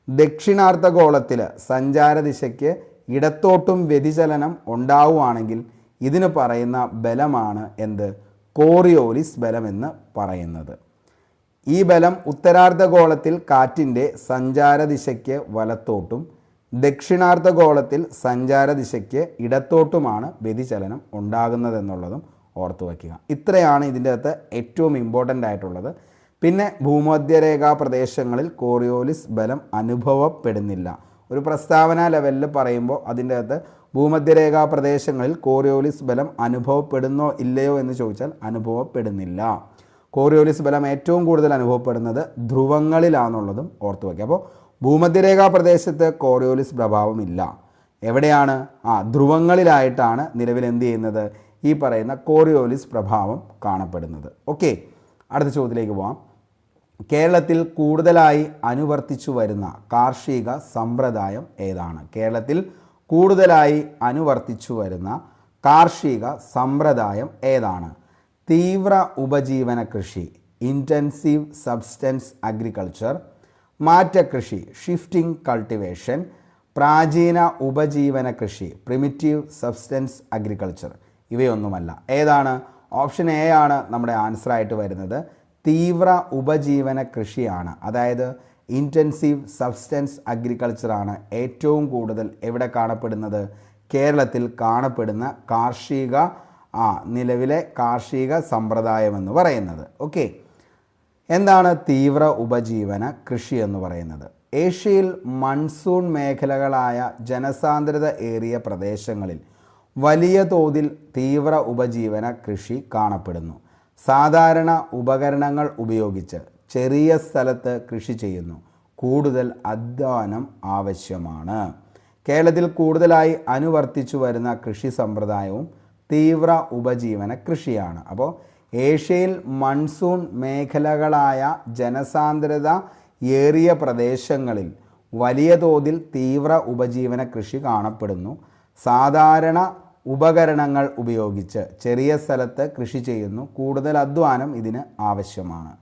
ദക്ഷിണാർദ്ധഗോളത്തിൽ സഞ്ചാരദിശയ്ക്ക് ഇടത്തോട്ടും വ്യതിചലനം ഉണ്ടാവുകയാണെങ്കിൽ ഇതിന് പറയുന്ന ബലമാണ് എന്ത്? കോറിയോലിസ് ബലം എന്ന് പറയുന്നത്. ഈ ബലം ഉത്തരാർദ്ധഗോളത്തിൽ കാറ്റിൻ്റെ സഞ്ചാരദിശയ്ക്ക് വലത്തോട്ടും ദക്ഷിണാർദ്ധഗോളത്തിൽ സഞ്ചാരദിശയ്ക്ക് ഇടത്തോട്ടുമാണ് വ്യതിചലനം ഉണ്ടാകുന്നതെന്നുള്ളതും ഓർത്തു വയ്ക്കുക. ഇത്രയാണ് ഇതിൻ്റെ അകത്ത് ഏറ്റവും ഇമ്പോർട്ടൻ്റ് ആയിട്ടുള്ളത്. പിന്നെ ഭൂമധ്യരേഖാ പ്രദേശങ്ങളിൽ കോറിയോലിസ് ബലം അനുഭവപ്പെടുന്നില്ല. ഒരു പ്രസ്താവന ലെവലിൽ പറയുമ്പോൾ അതിൻ്റെ അകത്ത് ഭൂമധ്യരേഖാ പ്രദേശങ്ങളിൽ കോറിയോലിസ് ബലം അനുഭവപ്പെടുന്നോ ഇല്ലയോ എന്ന് ചോദിച്ചാൽ അനുഭവപ്പെടുന്നില്ല. കോറിയോലിസ് ബലം ഏറ്റവും കൂടുതൽ അനുഭവപ്പെടുന്നത് ധ്രുവങ്ങളിലാണെന്നുള്ളതും ഓർത്തു വയ്ക്കുക. അപ്പോൾ ഭൂമധ്യരേഖാ പ്രദേശത്ത് കോറിയോലിസ് പ്രഭാവമില്ല. എവിടെയാണ്? ധ്രുവങ്ങളിലായിട്ടാണ് നിലവിൽ എന്ത് ചെയ്യുന്നത്? ഈ പറയുന്ന കോറിയോലിസ് പ്രഭാവം കാണപ്പെടുന്നത്. ഓക്കെ, അടുത്ത ചോദ്യത്തിലേക്ക് പോകാം. കേരളത്തിൽ കൂടുതലായി അനുവർത്തിച്ചു വരുന്ന കാർഷിക സമ്പ്രദായം ഏതാണ്? കേരളത്തിൽ കൂടുതലായി അനുവർത്തിച്ചു വരുന്ന കാർഷിക സമ്പ്രദായം ഏതാണ്? തീവ്ര ഉപജീവന കൃഷി, ഇൻറ്റൻസീവ് സബ്സ്റ്റൻസ് അഗ്രികൾച്ചർ, മാറ്റകൃഷി, ഷിഫ്റ്റിംഗ് കൾട്ടിവേഷൻ, പ്രാചീന ഉപജീവന കൃഷി, പ്രിമിറ്റീവ് സബ്സ്റ്റൻസ് അഗ്രികൾച്ചർ. ഇവയൊന്നുമല്ല. ഏതാണ്? ഓപ്ഷൻ എ ആണ് നമ്മുടെ ആൻസറായിട്ട് വരുന്നത്. തീവ്ര ഉപജീവന കൃഷിയാണ്. അതായത് ഇൻറ്റൻസീവ് സബ്സ്റ്റൻസ് അഗ്രികൾച്ചറാണ് ഏറ്റവും കൂടുതൽ എവിടെ കാണപ്പെടുന്നത്? കേരളത്തിൽ കാണപ്പെടുന്ന നിലവിലെ കാർഷിക സമ്പ്രദായം എന്ന് പറയുന്നത്. ഓക്കെ, എന്താണ് തീവ്ര ഉപജീവന കൃഷി എന്ന് പറയുന്നത്? ഏഷ്യയിൽ മൺസൂൺ മേഖലകളായ ജനസാന്ദ്രത ഏറിയ പ്രദേശങ്ങളിൽ വലിയ തോതിൽ തീവ്ര ഉപജീവന കൃഷി കാണപ്പെടുന്നു. സാധാരണ ഉപകരണങ്ങൾ ഉപയോഗിച്ച് ചെറിയ സ്ഥലത്ത് കൃഷി ചെയ്യുന്നു. കൂടുതൽ അധ്വാനം ആവശ്യമാണ്. കേരളത്തിൽ കൂടുതലായി അനുവർത്തിച്ചു വരുന്ന കൃഷി സമ്പ്രദായവും തീവ്ര ഉപജീവന കൃഷിയാണ്. അപ്പോൾ ഏഷ്യയിൽ മൺസൂൺ മേഖലകളായ ജനസാന്ദ്രത ഏറിയ പ്രദേശങ്ങളിൽ വലിയ തോതിൽ തീവ്ര ഉപജീവന കൃഷി കാണപ്പെടുന്നു. സാധാരണ ഉപകരണങ്ങൾ ഉപയോഗിച്ച് ചെറിയ സ്ഥലത്ത് കൃഷി ചെയ്യുന്നു. കൂടുതൽ അധ്വാനം ഇതിന് ആവശ്യമാണ്.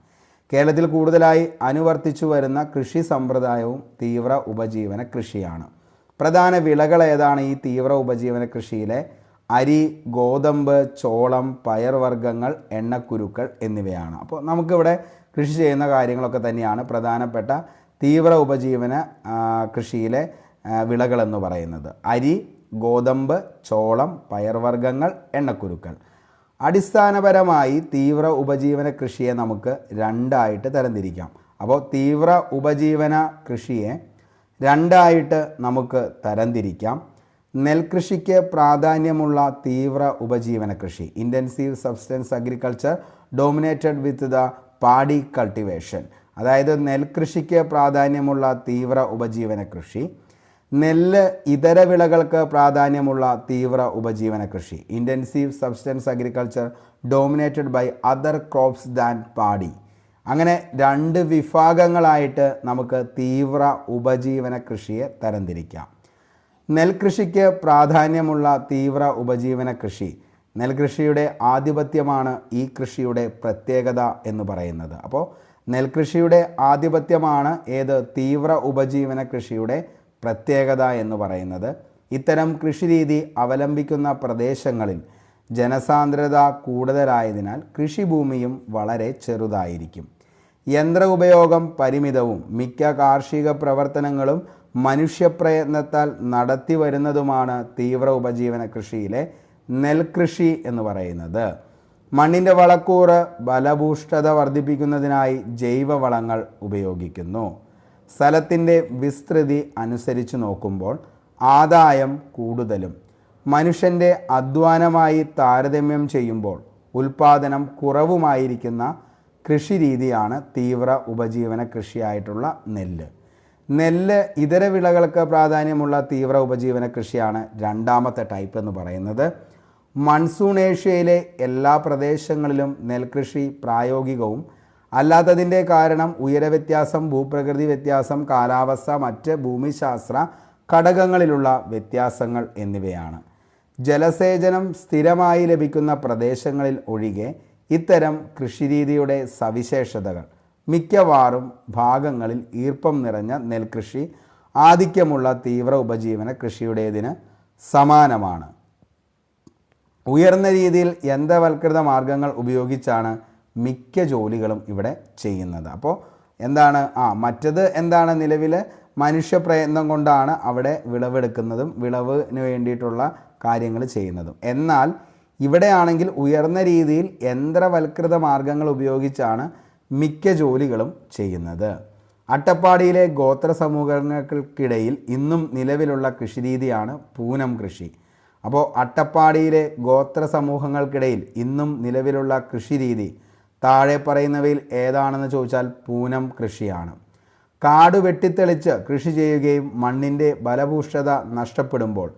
കേരളത്തിൽ കൂടുതലായി അനുവർത്തിച്ചു വരുന്ന കൃഷി സമ്പ്രദായവും തീവ്ര ഉപജീവന കൃഷിയാണ്. പ്രധാന വിളകൾ ഏതാണ് ഈ തീവ്ര ഉപജീവന കൃഷിയിലെ? അരി, ഗോതമ്പ്, ചോളം, പയർവർഗ്ഗങ്ങൾ, എണ്ണക്കുരുക്കൾ എന്നിവയാണ്. അപ്പോൾ നമുക്കിവിടെ കൃഷി ചെയ്യുന്ന കാര്യങ്ങളൊക്കെ തന്നെയാണ് പ്രധാനപ്പെട്ട തീവ്ര ഉപജീവന കൃഷിയിലെ വിളകളെന്ന് പറയുന്നത്. അരി, ഗോതമ്പ്, ചോളം, പയർവർഗ്ഗങ്ങൾ, എണ്ണക്കുരുക്കൾ. അടിസ്ഥാനപരമായി തീവ്ര ഉപജീവന കൃഷിയെ നമുക്ക് രണ്ടായിട്ട് തരംതിരിക്കാം. അപ്പോൾ തീവ്ര ഉപജീവന കൃഷിയെ രണ്ടായിട്ട് നമുക്ക് തരംതിരിക്കാം. നെൽകൃഷിക്ക് പ്രാധാന്യമുള്ള തീവ്ര ഉപജീവന കൃഷി, intensive substance agriculture dominated with the paddy cultivation. അതായത് നെൽകൃഷിക്ക് പ്രാധാന്യമുള്ള തീവ്ര ഉപജീവന കൃഷി. നെല്ല് ഇതര വിളകൾക്ക് പ്രാധാന്യമുള്ള തീവ്ര ഉപജീവന കൃഷി, intensive substance agriculture dominated by other crops than paddy. അങ്ങനെ രണ്ട് വിഭാഗങ്ങളായിട്ട് നമുക്ക് തീവ്ര ഉപജീവന കൃഷിയെ തരംതിരിക്കാം. നെൽകൃഷിക്ക് പ്രാധാന്യമുള്ള തീവ്ര ഉപജീവന കൃഷി, നെൽകൃഷിയുടെ ആധിപത്യമാണ് ഈ കൃഷിയുടെ പ്രത്യേകത എന്ന് പറയുന്നത്. അപ്പോൾ നെൽകൃഷിയുടെ ആധിപത്യമാണ് ഏത് തീവ്ര ഉപജീവന കൃഷിയുടെ പ്രത്യേകത എന്ന് പറയുന്നത്. ഇത്തരം കൃഷിരീതി അവലംബിക്കുന്ന പ്രദേശങ്ങളിൽ ജനസാന്ദ്രത കൂടുതലായതിനാൽ കൃഷിഭൂമിയും വളരെ ചെറുതായിരിക്കും. യന്ത്ര ഉപയോഗം പരിമിതവും മിക്ക കാർഷിക പ്രവർത്തനങ്ങളും മനുഷ്യപ്രയത്നത്താൽ നടത്തി വരുന്നതുമാണ് തീവ്ര ഉപജീവന കൃഷിയിലെ നെൽകൃഷി എന്ന് പറയുന്നത്. മണ്ണിൻ്റെ വളക്കൂറ് ഫലഭൂഷ്ഠത വർദ്ധിപ്പിക്കുന്നതിനായി ജൈവവളങ്ങൾ ഉപയോഗിക്കുന്നു. സ്ഥലത്തിൻ്റെ വിസ്തൃതി അനുസരിച്ച് നോക്കുമ്പോൾ ആദായം കൂടുതലും മനുഷ്യൻ്റെ അധ്വാനമായി താരതമ്യം ചെയ്യുമ്പോൾ ഉൽപാദനം കുറവുമായിരിക്കുന്ന കൃഷിരീതിയാണ് തീവ്ര ഉപജീവന കൃഷിയായിട്ടുള്ള നെല്ല്. നെല്ല് ഇതര വിളകൾക്ക് പ്രാധാന്യമുള്ള തീവ്ര ഉപജീവന കൃഷിയാണ് രണ്ടാമത്തെ ടൈപ്പ് എന്ന് പറയുന്നത്. മൺസൂൺ ഏഷ്യയിലെ എല്ലാ പ്രദേശങ്ങളിലും നെൽകൃഷി പ്രായോഗികവും അല്ലാത്തതിൻ്റെ കാരണം ഉയരവ്യത്യാസം, ഭൂപ്രകൃതി വ്യത്യാസം, കാലാവസ്ഥ, മറ്റ് ഭൂമിശാസ്ത്ര ഘടകങ്ങളിലുള്ള വ്യത്യാസങ്ങൾ എന്നിവയാണ്. ജലസേചനം സ്ഥിരമായി ലഭിക്കുന്ന പ്രദേശങ്ങളിൽ ഒഴികെ ഇത്തരം കൃഷിരീതിയുടെ സവിശേഷതകൾ മിക്കവാറും ഭാഗങ്ങളിൽ ഈർപ്പം നിറഞ്ഞ നെൽകൃഷി ആധിക്യമുള്ള തീവ്ര ഉപജീവന കൃഷിയുടേതിന് സമാനമാണ്. ഉയർന്ന രീതിയിൽ യന്ത്രവൽകൃത മാർഗങ്ങൾ ഉപയോഗിച്ചാണ് മിക്ക ജോലികളും ഇവിടെ ചെയ്യുന്നത്. അപ്പോൾ എന്താണ് മറ്റത് എന്താണ് നിലവിൽ മനുഷ്യപ്രയത്നം കൊണ്ടാണ് അവിടെ വിളവെടുക്കുന്നതും വിളവിന് വേണ്ടിയിട്ടുള്ള കാര്യങ്ങൾ ചെയ്യുന്നതും. എന്നാൽ ഇവിടെയാണെങ്കിൽ ഉയർന്ന രീതിയിൽ യന്ത്രവൽകൃത മാർഗങ്ങൾ ഉപയോഗിച്ചാണ് മിക്ക ജോലികളും ചെയ്യുന്നത്. അട്ടപ്പാടിയിലെ ഗോത്ര സമൂഹങ്ങൾക്കിടയിൽ ഇന്നും നിലവിലുള്ള കൃഷിരീതിയാണ് പൂനം കൃഷി. അപ്പോൾ അട്ടപ്പാടിയിലെ ഗോത്ര സമൂഹങ്ങൾക്കിടയിൽ ഇന്നും നിലവിലുള്ള കൃഷിരീതി താഴെ പറയുന്നവയിൽ ഏതാണെന്ന് ചോദിച്ചാൽ പൂനം കൃഷിയാണ്. കാട് വെട്ടിത്തെളിച്ച് കൃഷി ചെയ്യുകയും മണ്ണിൻ്റെ ഫലഭൂഷ്ഠത നഷ്ടപ്പെടുമ്പോൾ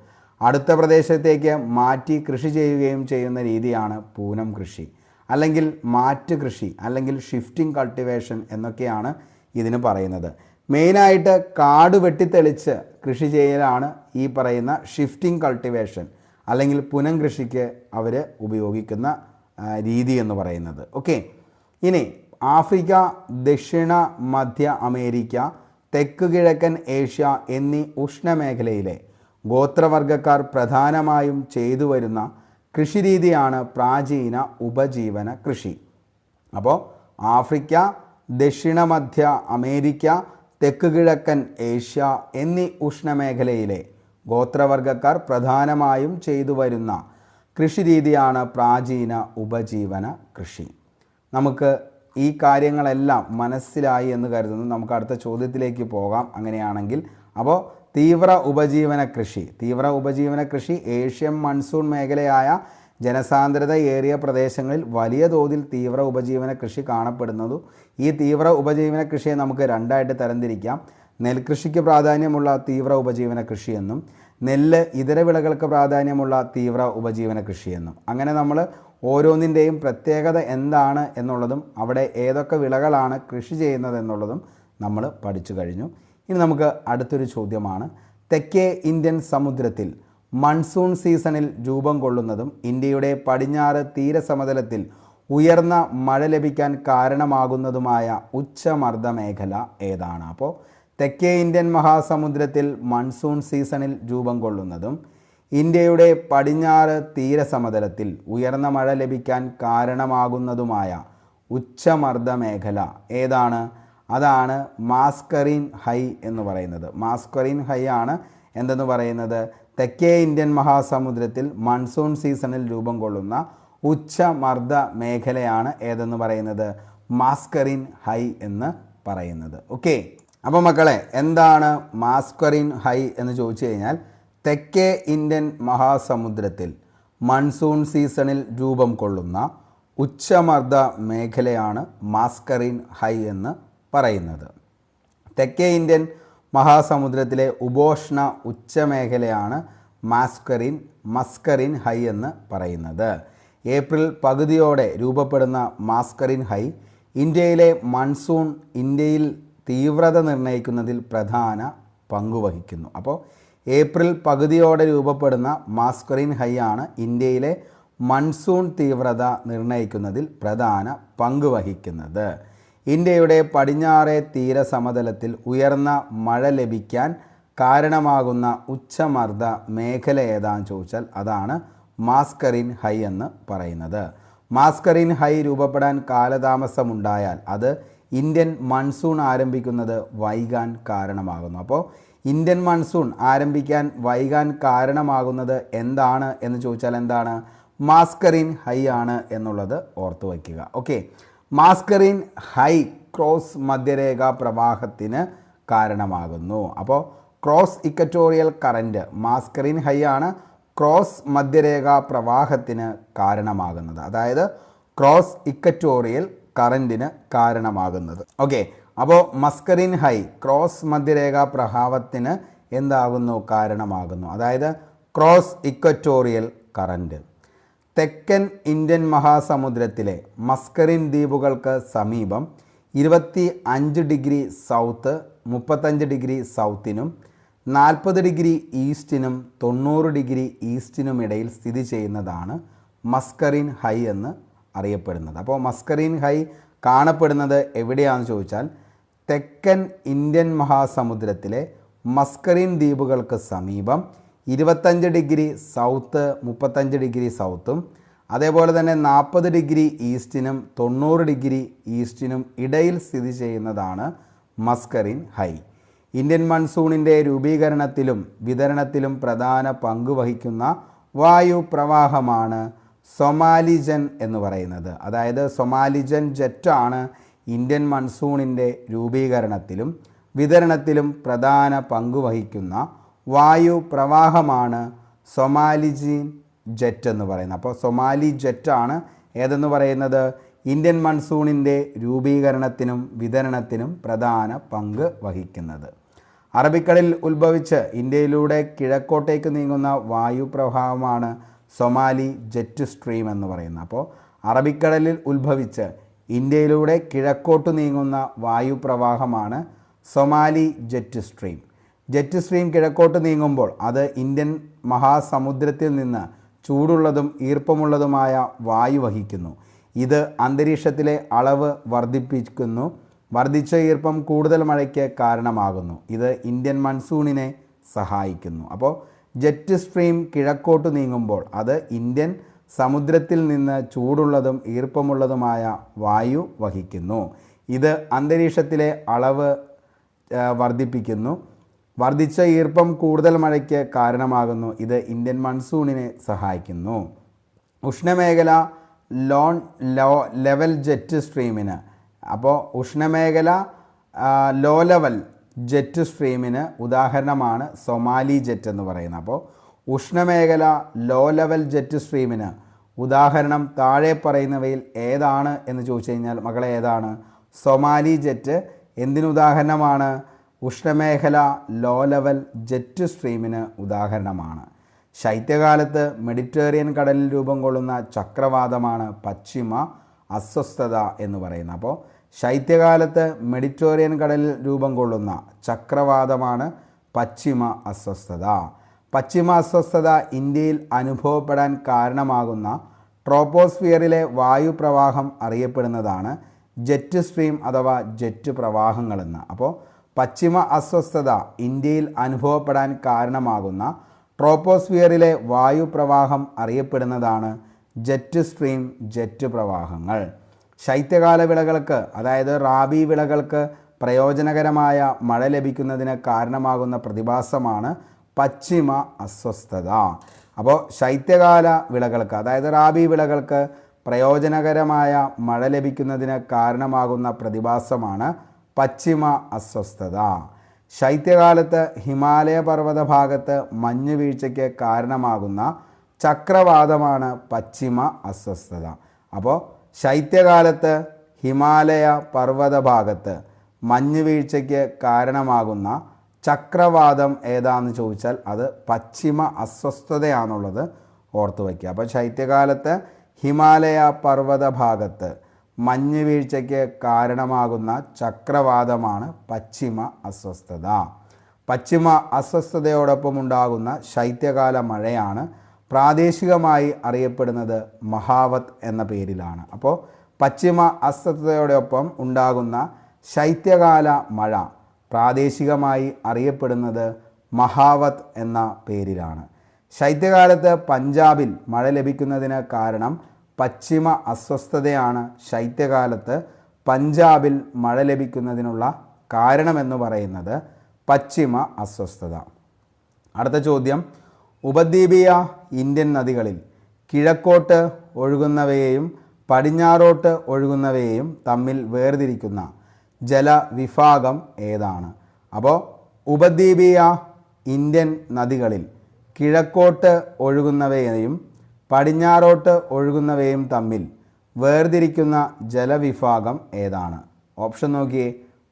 അടുത്ത പ്രദേശത്തേക്ക് മാറ്റി കൃഷി ചെയ്യുകയും ചെയ്യുന്ന രീതിയാണ് പൂനം കൃഷി, അല്ലെങ്കിൽ മാറ്റ് കൃഷി, അല്ലെങ്കിൽ ഷിഫ്റ്റിംഗ് കൾട്ടിവേഷൻ എന്നൊക്കെയാണ് ഇതിന് പറയുന്നത്. മെയിനായിട്ട് കാട് വെട്ടിത്തെളിച്ച് കൃഷി ചെയ്യലാണ് ഈ പറയുന്ന ഷിഫ്റ്റിംഗ് കൾട്ടിവേഷൻ അല്ലെങ്കിൽ പുനം കൃഷിക്ക് അവർ ഉപയോഗിക്കുന്ന രീതി എന്ന് പറയുന്നത്. ഓക്കെ, ഇനി ആഫ്രിക്ക, ദക്ഷിണ മധ്യ അമേരിക്ക, തെക്ക് കിഴക്കൻ ഏഷ്യ എന്നീ ഉഷ്ണമേഖലയിലെ ഗോത്രവർഗക്കാർ പ്രധാനമായും ചെയ്തു വരുന്ന കൃഷിരീതിയാണ് പ്രാചീന ഉപജീവന കൃഷി. അപ്പോൾ ആഫ്രിക്ക, ദക്ഷിണ മധ്യ അമേരിക്ക, തെക്ക് കിഴക്കൻ ഏഷ്യ എന്നീ ഉഷ്ണമേഖലയിലെ ഗോത്രവർഗക്കാർ പ്രധാനമായും ചെയ്തു വരുന്ന കൃഷിരീതിയാണ് പ്രാചീന ഉപജീവന കൃഷി. നമുക്ക് ഈ കാര്യങ്ങളെല്ലാം മനസ്സിലായി എന്ന് കരുതുന്നു. നമുക്ക് അടുത്ത ചോദ്യത്തിലേക്ക് പോകാം അങ്ങനെയാണെങ്കിൽ. അപ്പോൾ തീവ്ര ഉപജീവന കൃഷി ഏഷ്യൻ മൺസൂൺ മേഖലയായ ജനസാന്ദ്രത ഏറിയ പ്രദേശങ്ങളിൽ വലിയ തോതിൽ തീവ്ര ഉപജീവന കൃഷി കാണപ്പെടുന്നതും. ഈ തീവ്ര ഉപജീവന കൃഷിയെ നമുക്ക് രണ്ടായിട്ട് തരംതിരിക്കാം. നെൽകൃഷിക്ക് പ്രാധാന്യമുള്ള തീവ്ര ഉപജീവന കൃഷിയെന്നും നെല്ല് ഇതര വിളകൾക്ക് പ്രാധാന്യമുള്ള തീവ്ര ഉപജീവന കൃഷിയെന്നും. അങ്ങനെ നമ്മൾ ഓരോന്നിൻ്റെയും പ്രത്യേകത എന്താണ് എന്നുള്ളതും അവിടെ ഏതൊക്കെ വിളകളാണ് കൃഷി ചെയ്യുന്നത് എന്നുള്ളതും നമ്മൾ പഠിച്ചു കഴിഞ്ഞു. ഇനി നമുക്ക് അടുത്തൊരു ചോദ്യമാണ്, തെക്കേ ഇന്ത്യൻ സമുദ്രത്തിൽ മൺസൂൺ സീസണിൽ രൂപം കൊള്ളുന്നതും ഇന്ത്യയുടെ പടിഞ്ഞാറ് തീരസമതലത്തിൽ ഉയർന്ന മഴ ലഭിക്കാൻ കാരണമാകുന്നതുമായ ഉച്ചമർദ്ദ മേഖല ഏതാണ്? അപ്പോൾ തെക്കേ ഇന്ത്യൻ മഹാസമുദ്രത്തിൽ മൺസൂൺ സീസണിൽ രൂപം കൊള്ളുന്നതും ഇന്ത്യയുടെ പടിഞ്ഞാറ് തീരസമതലത്തിൽ ഉയർന്ന മഴ ലഭിക്കാൻ കാരണമാകുന്നതുമായ ഉച്ചമർദ്ദ മേഖല ഏതാണ്? അതാണ് മാസ്കറിൻ ഹൈ എന്ന് പറയുന്നത്. മാസ്കറിൻ ഹൈ ആണ് എന്തെന്ന് പറയുന്നത്? തെക്കേ ഇന്ത്യൻ മഹാസമുദ്രത്തിൽ മൺസൂൺ സീസണിൽ രൂപം കൊള്ളുന്ന ഉച്ചമർദ്ദ മേഖലയാണ് ഏതെന്ന് പറയുന്നത്? മാസ്കറിൻ ഹൈ എന്ന് പറയുന്നത്. ഓക്കെ, അപ്പോൾ മക്കളെ എന്താണ് മാസ്കറിൻ ഹൈ എന്ന് ചോദിച്ചു കഴിഞ്ഞാൽ തെക്കേ ഇന്ത്യൻ മഹാസമുദ്രത്തിൽ മൺസൂൺ സീസണിൽ രൂപം കൊള്ളുന്ന ഉച്ചമർദ്ദ മേഖലയാണ് മാസ്കറിൻ ഹൈ എന്ന് പറയുന്നത്. തെക്കേ ഇന്ത്യൻ മഹാസമുദ്രത്തിലെ ഉപോഷ്ണ ഉച്ചമേഖലയാണ് മസ്കറിൻ ഹൈ എന്ന് പറയുന്നത്. ഏപ്രിൽ പകുതിയോടെ രൂപപ്പെടുന്ന മാസ്കറിൻ ഹൈ ഇന്ത്യയിലെ ഇന്ത്യയിൽ തീവ്രത നിർണ്ണയിക്കുന്നതിൽ പ്രധാന പങ്കുവഹിക്കുന്നു. അപ്പോൾ ഏപ്രിൽ പകുതിയോടെ രൂപപ്പെടുന്ന മാസ്കറിൻ ഹൈ ആണ് ഇന്ത്യയിലെ മൺസൂൺ തീവ്രത നിർണ്ണയിക്കുന്നതിൽ പ്രധാന പങ്ക് വഹിക്കുന്നത്. ഇന്ത്യയുടെ പടിഞ്ഞാറേ തീരസമതലത്തിൽ ഉയർന്ന മഴ ലഭിക്കാൻ കാരണമാകുന്ന ഉച്ചമർദ്ദ മേഖല ഏതാണെന്ന് ചോദിച്ചാൽ അതാണ് മാസ്കറിൻ ഹൈ എന്ന് പറയുന്നത്. മാസ്കറിൻ ഹൈ രൂപപ്പെടാൻ കാലതാമസമുണ്ടായാൽ അത് ഇന്ത്യൻ മൺസൂൺ ആരംഭിക്കുന്നത് വൈകാൻ കാരണമാകുന്നു. അപ്പോൾ ഇന്ത്യൻ മൺസൂൺ ആരംഭിക്കാൻ വൈകാൻ കാരണമാകുന്നത് എന്താണ് എന്ന് ചോദിച്ചാൽ എന്താണ്? മാസ്കറിൻ ഹൈ ആണ് എന്നുള്ളത് ഓർത്തു വയ്ക്കുക. ഓക്കെ, മാസ്കറിൻ ഹൈ ക്രോസ് മധ്യരേഖാ പ്രവാഹത്തിന് കാരണമാകുന്നു. അപ്പോൾ cross equatorial current Mascarene high ആണ് ക്രോസ് മധ്യരേഖാ പ്രവാഹത്തിന് കാരണമാകുന്നത്, അതായത് ക്രോസ് ഇക്വറ്റോറിയൽ കറൻറ്റിന് കാരണമാകുന്നത്. ഓക്കെ, അപ്പോൾ മസ്കറിൻ ഹൈ ക്രോസ് മധ്യരേഖാ പ്രവാഹത്തിന് എന്താകുന്നു? കാരണമാകുന്നു, അതായത് ക്രോസ് ഇക്വറ്റോറിയൽ കറൻറ്റ്. തെക്കൻ ഇന്ത്യൻ മഹാസമുദ്രത്തിലെ മസ്കറിൻ ദ്വീപുകൾക്ക് സമീപം 25 ഡിഗ്രി സൗത്ത് 35 ഡിഗ്രി സൗത്തിനും 40 ഡിഗ്രി ഈസ്റ്റിനും 90 ഡിഗ്രി ഈസ്റ്റിനുമിടയിൽ സ്ഥിതി ചെയ്യുന്നതാണ് മസ്കറിൻ ഹൈ എന്ന് അറിയപ്പെടുന്നത്. അപ്പോൾ മസ്കറിൻ ഹൈ കാണപ്പെടുന്നത് എവിടെയാണെന്ന് ചോദിച്ചാൽ തെക്കൻ ഇന്ത്യൻ മഹാസമുദ്രത്തിലെ മസ്കറിൻ ദ്വീപുകൾക്ക് സമീപം 25 ഡിഗ്രി സൗത്ത് 35 ഡിഗ്രി സൗത്തും അതേപോലെ തന്നെ 40 ഡിഗ്രി ഈസ്റ്റിനും 90 ഡിഗ്രി ഈസ്റ്റിനും ഇടയിൽ സ്ഥിതി ചെയ്യുന്നതാണ് മസ്കറിൻ ഹൈ. ഇന്ത്യൻ മൺസൂണിൻ്റെ രൂപീകരണത്തിലും വിതരണത്തിലും പ്രധാന പങ്ക് വഹിക്കുന്ന വായു പ്രവാഹമാണ് സൊമാലിജൻ എന്ന് പറയുന്നത്. അതായത് സൊമാലിജൻ ജെറ്റാണ് ഇന്ത്യൻ മൺസൂണിൻ്റെ രൂപീകരണത്തിലും വിതരണത്തിലും പ്രധാന പങ്ക് വഹിക്കുന്ന വായു പ്രവാഹമാണ് സൊമാലിജിൻ ജെറ്റ് എന്ന് പറയുന്നത്. അപ്പോൾ സൊമാലി ജെറ്റാണ് ഏതെന്ന് പറയുന്നത്? ഇന്ത്യൻ മൺസൂണിൻ്റെ രൂപീകരണത്തിനും വിതരണത്തിനും പ്രധാന പങ്ക് വഹിക്കുന്നത്. അറബിക്കടലിൽ ഉത്ഭവിച്ച് ഇന്ത്യയിലൂടെ കിഴക്കോട്ടേക്ക് നീങ്ങുന്ന വായു പ്രവാഹമാണ് സൊമാലി ജെറ്റ് സ്ട്രീം എന്ന് പറയുന്നത്. അപ്പോൾ അറബിക്കടലിൽ ഉത്ഭവിച്ച് ഇന്ത്യയിലൂടെ കിഴക്കോട്ട് നീങ്ങുന്ന വായു പ്രവാഹമാണ് Somali jet stream. Jet stream കിഴക്കോട്ട് നീങ്ങുമ്പോൾ അത് ഇന്ത്യൻ മഹാസമുദ്രത്തിൽ നിന്ന് ചൂടുള്ളതും ഈർപ്പമുള്ളതുമായ വായു വഹിക്കുന്നു. ഇത് അന്തരീക്ഷത്തിലെ അളവ് വർദ്ധിപ്പിക്കുന്നു. വർദ്ധിച്ച ഈർപ്പം കൂടുതൽ മഴയ്ക്ക് കാരണമാകുന്നു. ഇത് ഇന്ത്യൻ മൺസൂണിനെ സഹായിക്കുന്നു. അപ്പോൾ ജെറ്റ് സ്ട്രീം കിഴക്കോട്ട് നീങ്ങുമ്പോൾ അത് ഇന്ത്യൻ സമുദ്രത്തിൽ നിന്ന് ചൂടുള്ളതും ഈർപ്പമുള്ളതുമായ വായു വഹിക്കുന്നു. ഇത് അന്തരീക്ഷത്തിലെ അളവ് വർദ്ധിപ്പിക്കുന്നു. വർദ്ധിച്ച ഈർപ്പം കൂടുതൽ മഴയ്ക്ക് കാരണമാകുന്നു. ഇത് ഇന്ത്യൻ മൺസൂണിനെ സഹായിക്കുന്നു. ഉഷ്ണമേഖല ലെവൽ ജെറ്റ് സ്ട്രീമിന് അപ്പോൾ ഉഷ്ണമേഖല ലോ ലെവൽ ജെറ്റ് സ്ട്രീമിന് ഉദാഹരണമാണ് സൊമാലി ജെറ്റ് എന്ന് പറയുന്നത്. അപ്പോൾ ഉഷ്ണമേഖല ലോ ലെവൽ ജെറ്റ് സ്ട്രീമിന് ഉദാഹരണം താഴെ പറയുന്നവയിൽ ഏതാണ് എന്ന് ചോദിച്ചു കഴിഞ്ഞാൽ മക്കളെ ഏതാണ്? സൊമാലി ജെറ്റ് എന്തിനുദാഹരണമാണ്? ഉഷ്ണമേഖല ലോ ലെവൽ ജെറ്റ് സ്ട്രീമിന് ഉദാഹരണമാണ്. ശൈത്യകാലത്ത് മെഡിറ്ററേനിയൻ കടലിൽ രൂപം കൊള്ളുന്ന ചക്രവാതമാണ് പശ്ചിമ അസ്വസ്ഥത എന്ന് പറയുന്നത്. അപ്പോൾ ശൈത്യകാലത്ത് മെഡിറ്ററേനിയൻ കടലിൽ രൂപം കൊള്ളുന്ന ചക്രവാതമാണ് പശ്ചിമ അസ്വസ്ഥത. പശ്ചിമ അസ്വസ്ഥത ഇന്ത്യയിൽ അനുഭവപ്പെടാൻ കാരണമാകുന്ന ട്രോപ്പോസ്ഫിയറിലെ വായുപ്രവാഹം അറിയപ്പെടുന്നതാണ് ജെറ്റ് സ്ട്രീം അഥവാ ജെറ്റ് പ്രവാഹങ്ങളെന്ന്. അപ്പോൾ പശ്ചിമ അസ്വസ്ഥത ഇന്ത്യയിൽ അനുഭവപ്പെടാൻ കാരണമാകുന്ന ട്രോപ്പോസ്ഫിയറിലെ വായുപ്രവാഹം അറിയപ്പെടുന്നതാണ് ജെറ്റ് സ്ട്രീം ജെറ്റ് പ്രവാഹങ്ങൾ. ശൈത്യകാല വിളകൾക്ക് അതായത് റാബി വിളകൾക്ക് പ്രയോജനകരമായ മഴ ലഭിക്കുന്നതിന് കാരണമാകുന്ന പ്രതിഭാസമാണ് പശ്ചിമ അസ്വസ്ഥത. അപ്പോൾ ശൈത്യകാല വിളകൾക്ക് അതായത് റാബി വിളകൾക്ക് പ്രയോജനകരമായ മഴ ലഭിക്കുന്നതിന് കാരണമാകുന്ന പ്രതിഭാസമാണ് പശ്ചിമ അസ്വസ്ഥത. ശൈത്യകാലത്ത് ഹിമാലയ പർവ്വത ഭാഗത്ത് മഞ്ഞ് വീഴ്ചയ്ക്ക് കാരണമാകുന്ന ചക്രവാതമാണ് പശ്ചിമ അസ്വസ്ഥത. അപ്പോൾ ശൈത്യകാലത്ത് ഹിമാലയ പർവ്വത ഭാഗത്ത് മഞ്ഞ് വീഴ്ചയ്ക്ക് കാരണമാകുന്ന ചക്രവാതം ഏതാണെന്ന് ചോദിച്ചാൽ അത് പശ്ചിമ അസ്വസ്ഥതയാണുള്ളത് ഓർത്തു വയ്ക്കുക. അപ്പോൾ ശൈത്യകാലത്ത് ഹിമാലയ പർവ്വത ഭാഗത്ത് മഞ്ഞ് വീഴ്ചയ്ക്ക് കാരണമാകുന്ന ചക്രവാതമാണ് പശ്ചിമ അസ്വസ്ഥത. പശ്ചിമ അസ്വസ്ഥതയോടൊപ്പം ഉണ്ടാകുന്ന ശൈത്യകാല മഴയാണ് പ്രാദേശികമായി അറിയപ്പെടുന്നത് മഹാവത് എന്ന പേരിലാണ്. അപ്പോൾ പശ്ചിമ അസ്തത്തോടൊപ്പം ഉണ്ടാകുന്ന ശൈത്യകാല മഴ പ്രാദേശികമായി അറിയപ്പെടുന്നത് മഹാവത് എന്ന പേരിലാണ്. ശൈത്യകാലത്ത് പഞ്ചാബിൽ മഴ ലഭിക്കുന്നതിന് കാരണം പശ്ചിമ അസ്വസ്ഥതയാണ്. ശൈത്യകാലത്ത് പഞ്ചാബിൽ മഴ ലഭിക്കുന്നതിനുള്ള കാരണമെന്ന് പറയുന്നത് പശ്ചിമ അസ്വസ്ഥത. അടുത്ത ചോദ്യം, ഉപദ്വീപീയ ഇന്ത്യൻ നദികളിൽ കിഴക്കോട്ട് ഒഴുകുന്നവയെയും പടിഞ്ഞാറോട്ട് ഒഴുകുന്നവയെയും തമ്മിൽ വേർതിരിക്കുന്ന ജലവിഭാഗം ഏതാണ്? അപ്പോൾ ഉപദ്വീപീയ ഇന്ത്യൻ നദികളിൽ കിഴക്കോട്ട് ഒഴുകുന്നവയെയും പടിഞ്ഞാറോട്ട് ഒഴുകുന്നവയും തമ്മിൽ വേർതിരിക്കുന്ന ജലവിഭാഗം ഏതാണ്? ഓപ്ഷൻ നോക്കിയേ.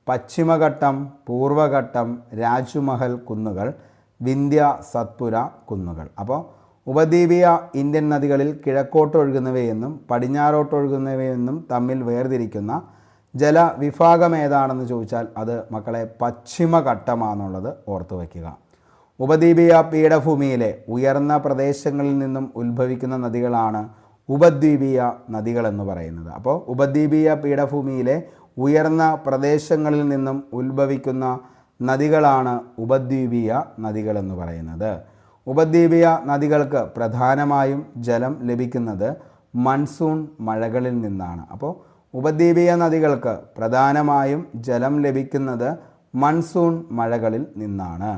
പശ്ചിമഘട്ടം, പൂർവഘട്ടം, രാജ്മഹൽ കുന്നുകൾ, വിന്ധ്യ സത്പുര കുന്നുകൾ. അപ്പോൾ ഉപദ്വീപീയ ഇന്ത്യൻ നദികളിൽ കിഴക്കോട്ട് ഒഴുകുന്നവയെന്നും പടിഞ്ഞാറോട്ട് ഒഴുകുന്നവയെന്നും തമ്മിൽ വേർതിരിക്കുന്ന ജലവിഭാഗം ഏതാണെന്ന് ചോദിച്ചാൽ അത് മക്കളെ പശ്ചിമഘട്ടമാണെന്നുള്ളത് ഓർത്തു വയ്ക്കുക. ഉപദ്വീപീയ പീഠഭൂമിയിലെ ഉയർന്ന പ്രദേശങ്ങളിൽ നിന്നും ഉത്ഭവിക്കുന്ന നദികളാണ് ഉപദ്വീപീയ നദികളെന്ന് പറയുന്നത്. അപ്പോൾ ഉപദ്വീപീയ പീഠഭൂമിയിലെ ഉയർന്ന പ്രദേശങ്ങളിൽ നിന്നും ഉത്ഭവിക്കുന്ന നദികളാണ് ഉപദ്വീപീയ നദികളെന്ന് പറയുന്നത്. ഉപദ്വീപീയ നദികൾക്ക് പ്രധാനമായും ജലം ലഭിക്കുന്നത് മൺസൂൺ മഴകളിൽ നിന്നാണ്. അപ്പോൾ ഉപദ്വീപീയ നദികൾക്ക് പ്രധാനമായും ജലം ലഭിക്കുന്നത് മൺസൂൺ മഴകളിൽ നിന്നാണ്.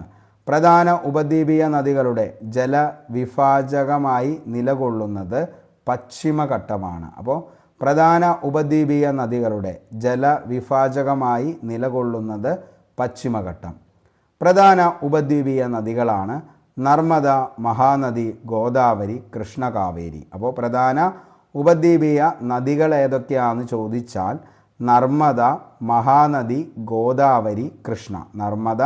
പ്രധാന ഉപദ്വീപീയ നദികളുടെ ജലവിഭാജകമായി നിലകൊള്ളുന്നത് പശ്ചിമഘട്ടമാണ്. അപ്പോൾ പ്രധാന ഉപദ്വീപീയ നദികളുടെ ജലവിഭാജകമായി നിലകൊള്ളുന്നത് പശ്ചിമഘട്ടം. പ്രധാന ഉപദ്വീപീയ നദികളാണ് നർമ്മദ, മഹാനദി, ഗോദാവരി, കൃഷ്ണ, കാവേരി. അപ്പോൾ പ്രധാന ഉപദ്വീപീയ നദികൾ ഏതൊക്കെയാണെന്ന് ചോദിച്ചാൽ നർമ്മദ, മഹാനദി, ഗോദാവരി, കൃഷ്ണ. നർമ്മദ,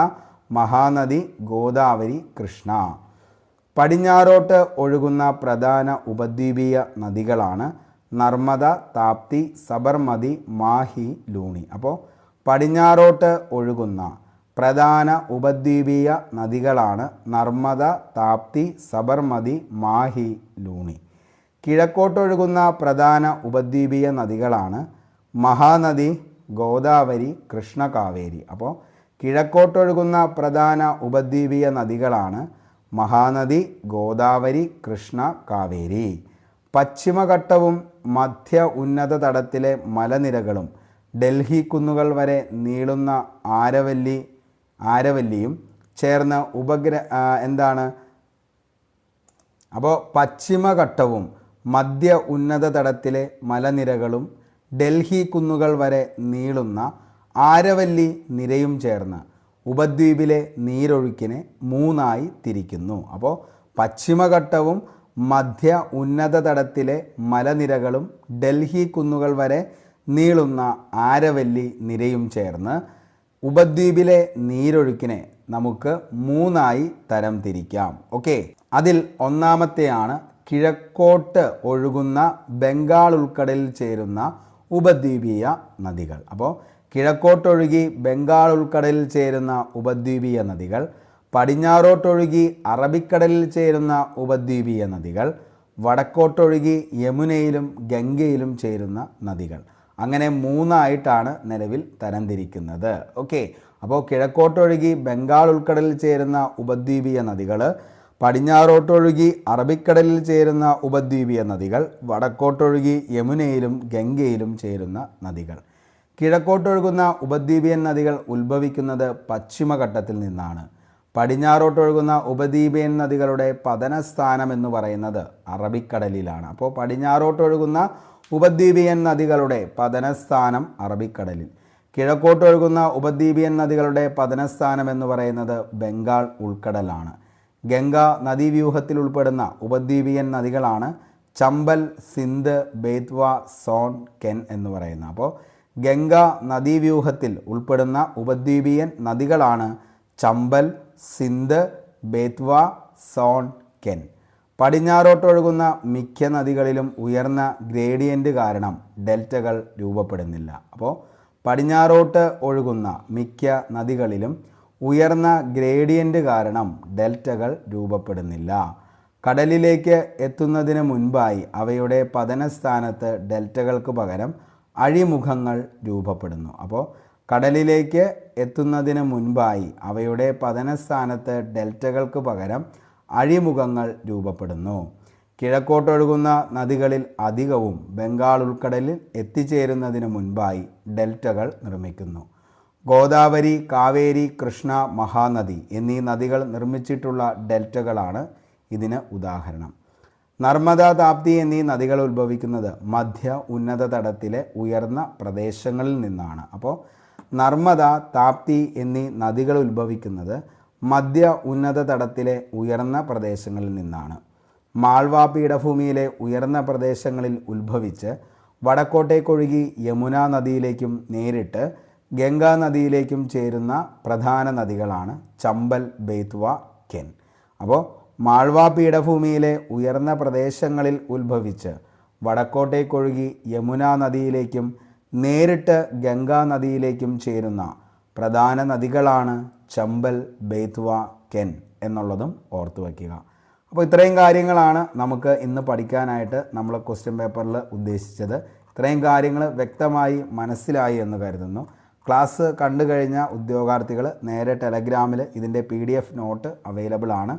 മഹാനദി, ഗോദാവരി, കൃഷ്ണ. പടിഞ്ഞാറോട്ട് ഒഴുകുന്ന പ്രധാന ഉപദ്വീപീയ നദികളാണ് നർമ്മദ, താപ്തി, സബർമതി, മാഹി, ലൂണി. അപ്പോൾ പടിഞ്ഞാറോട്ട് ഒഴുകുന്ന പ്രധാന ഉപദ്വീപീയ നദികളാണ് നർമ്മദ, താപ്തി, സബർമതി, മാഹി, ലൂണി. കിഴക്കോട്ടൊഴുകുന്ന പ്രധാന ഉപദ്വീപീയ നദികളാണ് മഹാനദി, ഗോദാവരി, കൃഷ്ണ, കാവേരി. അപ്പോൾ കിഴക്കോട്ടൊഴുകുന്ന പ്രധാന ഉപദ്വീപീയ നദികളാണ് മഹാനദി, ഗോദാവരി, കൃഷ്ണ, കാവേരി. പശ്ചിമഘട്ടവും മധ്യ ഉന്നത തടത്തിലെ മലനിരകളും ഡൽഹി കുന്നുകൾ വരെ നീളുന്ന ആരവല്ലിയും ചേർന്ന് എന്താണ്? അപ്പോൾ പശ്ചിമഘട്ടവും മധ്യ ഉന്നത തടത്തിലെ മലനിരകളും ഡൽഹി കുന്നുകൾ വരെ നീളുന്ന ആരവല്ലി നിരയും ചേർന്ന് ഉപദ്വീപിലെ നീരൊഴുക്കിനെ മൂന്നായി തിരിക്കുന്നു. അപ്പോൾ പശ്ചിമഘട്ടവും മധ്യ ഉന്നത തടത്തിലെ മലനിരകളും ഡൽഹി കുന്നുകൾ വരെ നീളുന്ന ആരവല്ലി നിരയും ചേർന്ന് ഉപദ്വീപിലെ നീരൊഴുക്കിനെ നമുക്ക് മൂന്നായി തരം തിരിക്കാം. ഓക്കെ, അതിൽ ഒന്നാമത്തെയാണ് കിഴക്കോട്ട് ഒഴുകുന്ന ബംഗാൾ ഉൾക്കടലിൽ ചേരുന്ന ഉപദ്വീപീയ നദികൾ. അപ്പോൾ കിഴക്കോട്ടൊഴുകി ബംഗാൾ ഉൾക്കടലിൽ ചേരുന്ന ഉപദ്വീപീയ നദികൾ, പടിഞ്ഞാറോട്ടൊഴുകി അറബിക്കടലിൽ ചേരുന്ന ഉപദ്വീപീയ നദികൾ, വടക്കോട്ടൊഴുകി യമുനയിലും ഗംഗയിലും ചേരുന്ന നദികൾ. അങ്ങനെ മൂന്നായിട്ടാണ് നിലവിൽ തരംതിരിക്കുന്നത്. ഓക്കെ, അപ്പോൾ കിഴക്കോട്ടൊഴുകി ബംഗാൾ ഉൾക്കടലിൽ ചേരുന്ന ഉപദ്വീപീയ നദികൾ, പടിഞ്ഞാറോട്ടൊഴുകി അറബിക്കടലിൽ ചേരുന്ന ഉപദ്വീപീയ നദികൾ, വടക്കോട്ടൊഴുകി യമുനയിലും ഗംഗയിലും ചേരുന്ന നദികൾ. കിഴക്കോട്ടൊഴുകുന്ന ഉപദ്വീപിയൻ നദികൾ ഉത്ഭവിക്കുന്നത് പശ്ചിമഘട്ടത്തിൽ നിന്നാണ്. പടിഞ്ഞാറോട്ടൊഴുകുന്ന ഉപദ്വീപിയൻ നദികളുടെ പതനസ്ഥാനം എന്ന് പറയുന്നത് അറബിക്കടലിലാണ്. അപ്പോൾ പടിഞ്ഞാറോട്ടൊഴുകുന്ന ഉപദ്വീപിയൻ നദികളുടെ പതനസ്ഥാനം അറബിക്കടലിൽ. കിഴക്കോട്ടൊഴുകുന്ന ഉപദ്വീപിയൻ നദികളുടെ പതനസ്ഥാനം എന്ന് പറയുന്നത് ബംഗാൾ ഉൾക്കടലാണ്. ഗംഗ നദീവ്യൂഹത്തിൽ ഉൾപ്പെടുന്ന ഉപദ്വീപിയൻ നദികളാണ് ചമ്പൽ, സിന്ധ്, ബേത്വ, സോൺ, കെൻ എന്ന് പറയുന്നത്. അപ്പോൾ ഗംഗ നദീവ്യൂഹത്തിൽ ഉൾപ്പെടുന്ന ഉപദ്വീപിയൻ നദികളാണ് ചമ്പൽ, സിന്ധ്, ബേത്വ, സോൺ, കെൻ. പടിഞ്ഞാറോട്ടൊഴുകുന്ന മിക്ക നദികളിലും ഉയർന്ന ഗ്രേഡിയൻ്റ് കാരണം ഡെൽറ്റകൾ രൂപപ്പെടുന്നില്ല. അപ്പോൾ പടിഞ്ഞാറോട്ട് ഒഴുകുന്ന മിക്ക നദികളിലും ഉയർന്ന ഗ്രേഡിയൻ്റ് കാരണം ഡെൽറ്റകൾ രൂപപ്പെടുന്നില്ല. കടലിലേക്ക് എത്തുന്നതിന് മുൻപായി അവയുടെ പതനസ്ഥാനത്ത് ഡെൽറ്റകൾക്ക് പകരം അഴിമുഖങ്ങൾ രൂപപ്പെടുന്നു. അപ്പോൾ കടലിലേക്ക് എത്തുന്നതിന് മുൻപായി അവയുടെ പതനസ്ഥാനത്ത് ഡെൽറ്റകൾക്ക് പകരം അഴിമുഖങ്ങൾ രൂപപ്പെടുന്നു. കിഴക്കോട്ടൊഴുകുന്ന നദികളിൽ അധികവും ബംഗാൾ ഉൾക്കടലിൽ എത്തിച്ചേരുന്നതിന് മുൻപായി ഡെൽറ്റകൾ നിർമ്മിക്കുന്നു. ഗോദാവരി, കാവേരി, കൃഷ്ണ, മഹാനദി എന്നീ നദികൾ നിർമ്മിച്ചിട്ടുള്ള ഡെൽറ്റകളാണ് ഇതിന് ഉദാഹരണം. നർമ്മദ, താപ്തി എന്നീ നദികൾ ഉത്ഭവിക്കുന്നത് മധ്യ ഉന്നത തടത്തിലെ ഉയർന്ന പ്രദേശങ്ങളിൽ നിന്നാണ്. അപ്പോൾ നർമ്മദ, താപ്തി എന്നീ നദികൾ ഉത്ഭവിക്കുന്നത് മധ്യ ഉന്നത തടത്തിലെ ഉയർന്ന പ്രദേശങ്ങളിൽ നിന്നാണ്. മാൾവ പീഠഭൂമിയിലെ ഉയർന്ന പ്രദേശങ്ങളിൽ ഉത്ഭവിച്ച് വടക്കോട്ടേക്കൊഴുകി യമുന നദിയിലേക്കും നേരിട്ട് ഗംഗാ നദിയിലേക്കും ചേരുന്ന പ്രധാന നദികളാണ് ചമ്പൽ, ബേത്വ, കെൻ. അപ്പോൾ മാൾവ പീഠഭൂമിയിലെ ഉയർന്ന പ്രദേശങ്ങളിൽ ഉത്ഭവിച്ച് വടക്കോട്ടേക്കൊഴുകി യമുന നദിയിലേക്കും നേരിട്ട് ഗംഗാ നദിയിലേക്കും ചേരുന്ന പ്രധാന നദികളാണ് ചമ്പൽ, ബേത്വ, കെൻ എന്നുള്ളതും ഓർത്തു വയ്ക്കുക. അപ്പോൾ ഇത്രയും കാര്യങ്ങളാണ് നമുക്ക് ഇന്ന് പഠിക്കാനായിട്ട് നമ്മൾ ക്വസ്റ്റ്യൻ പേപ്പറിൽ ഉദ്ദേശിച്ചത്. ഇത്രയും കാര്യങ്ങൾ വ്യക്തമായി മനസ്സിലായി എന്ന് കരുതുന്നു. ക്ലാസ് കണ്ടു കഴിഞ്ഞ ഉദ്യോഗാർത്ഥികൾ നേരെ ടെലഗ്രാമിൽ ഇതിൻ്റെ PDF നോട്ട് അവൈലബിൾ ആണ്.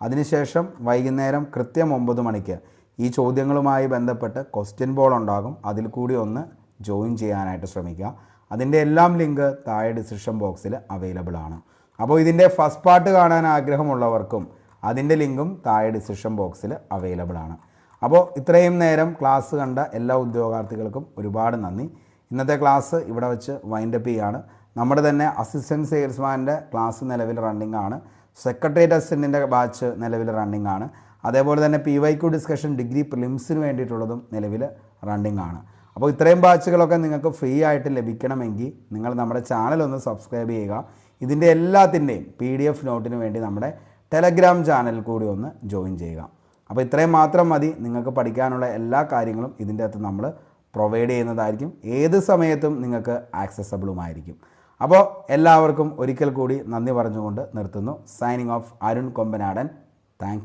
അതിനുശേഷം വൈകുന്നേരം കൃത്യം 9 മണിക്ക് ഈ ചോദ്യങ്ങളുമായി ബന്ധപ്പെട്ട് ക്വസ്റ്റ്യൻ ബോൾ ഉണ്ടാകും. അതിൽ കൂടി ഒന്ന് ജോയിൻ ചെയ്യാനായിട്ട് ശ്രമിക്കുക. അതിൻ്റെ എല്ലാം ലിങ്ക് താഴെ ഡിസ്ക്രിപ്ഷൻ ബോക്സിൽ അവൈലബിൾ ആണ്. അപ്പോൾ ഇതിൻ്റെ ഫസ്റ്റ് പാർട്ട് കാണാൻ ആഗ്രഹമുള്ളവർക്കും അതിൻ്റെ ലിങ്കും താഴെ ഡിസ്ക്രിപ്ഷൻ ബോക്സിൽ അവൈലബിൾ ആണ്. അപ്പോൾ ഇത്രയും നേരം ക്ലാസ് കണ്ട എല്ലാ ഉദ്യോഗാർത്ഥികൾക്കും ഒരുപാട് നന്ദി. ഇന്നത്തെ ക്ലാസ് ഇവിടെ വെച്ച് വൈൻഡപ്പ് ചെയ്യുകയാണ്. നമ്മുടെ തന്നെ അസിസ്റ്റൻറ്റ് സെയിൽസ്മാൻ്റെ ക്ലാസ് നിലവിൽ റണ്ണിംഗ് ആണ്. സെക്രട്ടേറിയറ്റ് അസിസ്റ്റൻറ്റിൻ്റെ ബാച്ച് നിലവിൽ റണ്ണിംഗ് ആണ്. അതേപോലെ തന്നെ PYQ ഡിസ്കഷൻ ഡിഗ്രി പ്രിലിംസിന് വേണ്ടിയിട്ടുള്ളതും നിലവിൽ റണ്ണിംഗ് ആണ്. അപ്പോൾ ഇത്രയും ബാച്ചുകളൊക്കെ നിങ്ങൾക്ക് ഫ്രീ ആയിട്ട് ലഭിക്കണമെങ്കിൽ നിങ്ങൾ നമ്മുടെ ചാനൽ ഒന്ന് സബ്സ്ക്രൈബ് ചെയ്യുക. ഇതിൻ്റെ എല്ലാത്തിൻ്റെയും PDF നോട്ടിന് വേണ്ടി നമ്മുടെ ടെലഗ്രാം ചാനലിൽ കൂടി ഒന്ന് ജോയിൻ ചെയ്യുക. അപ്പോൾ ഇത്രയും മാത്രം മതി. നിങ്ങൾക്ക് പഠിക്കാനുള്ള എല്ലാ കാര്യങ്ങളും ഇതിൻ്റെ അകത്ത് നമ്മൾ പ്രൊവൈഡ് ചെയ്യുന്നതായിരിക്കും. ഏത് സമയത്തും നിങ്ങൾക്ക് ആക്സസബിളുമായിരിക്കും. അപ്പോൾ എല്ലാവർക്കും ഒരിക്കൽ കൂടി നന്ദി പറഞ്ഞുകൊണ്ട് നിർത്തുന്നു. Signing off Arun Kombanadan. Thank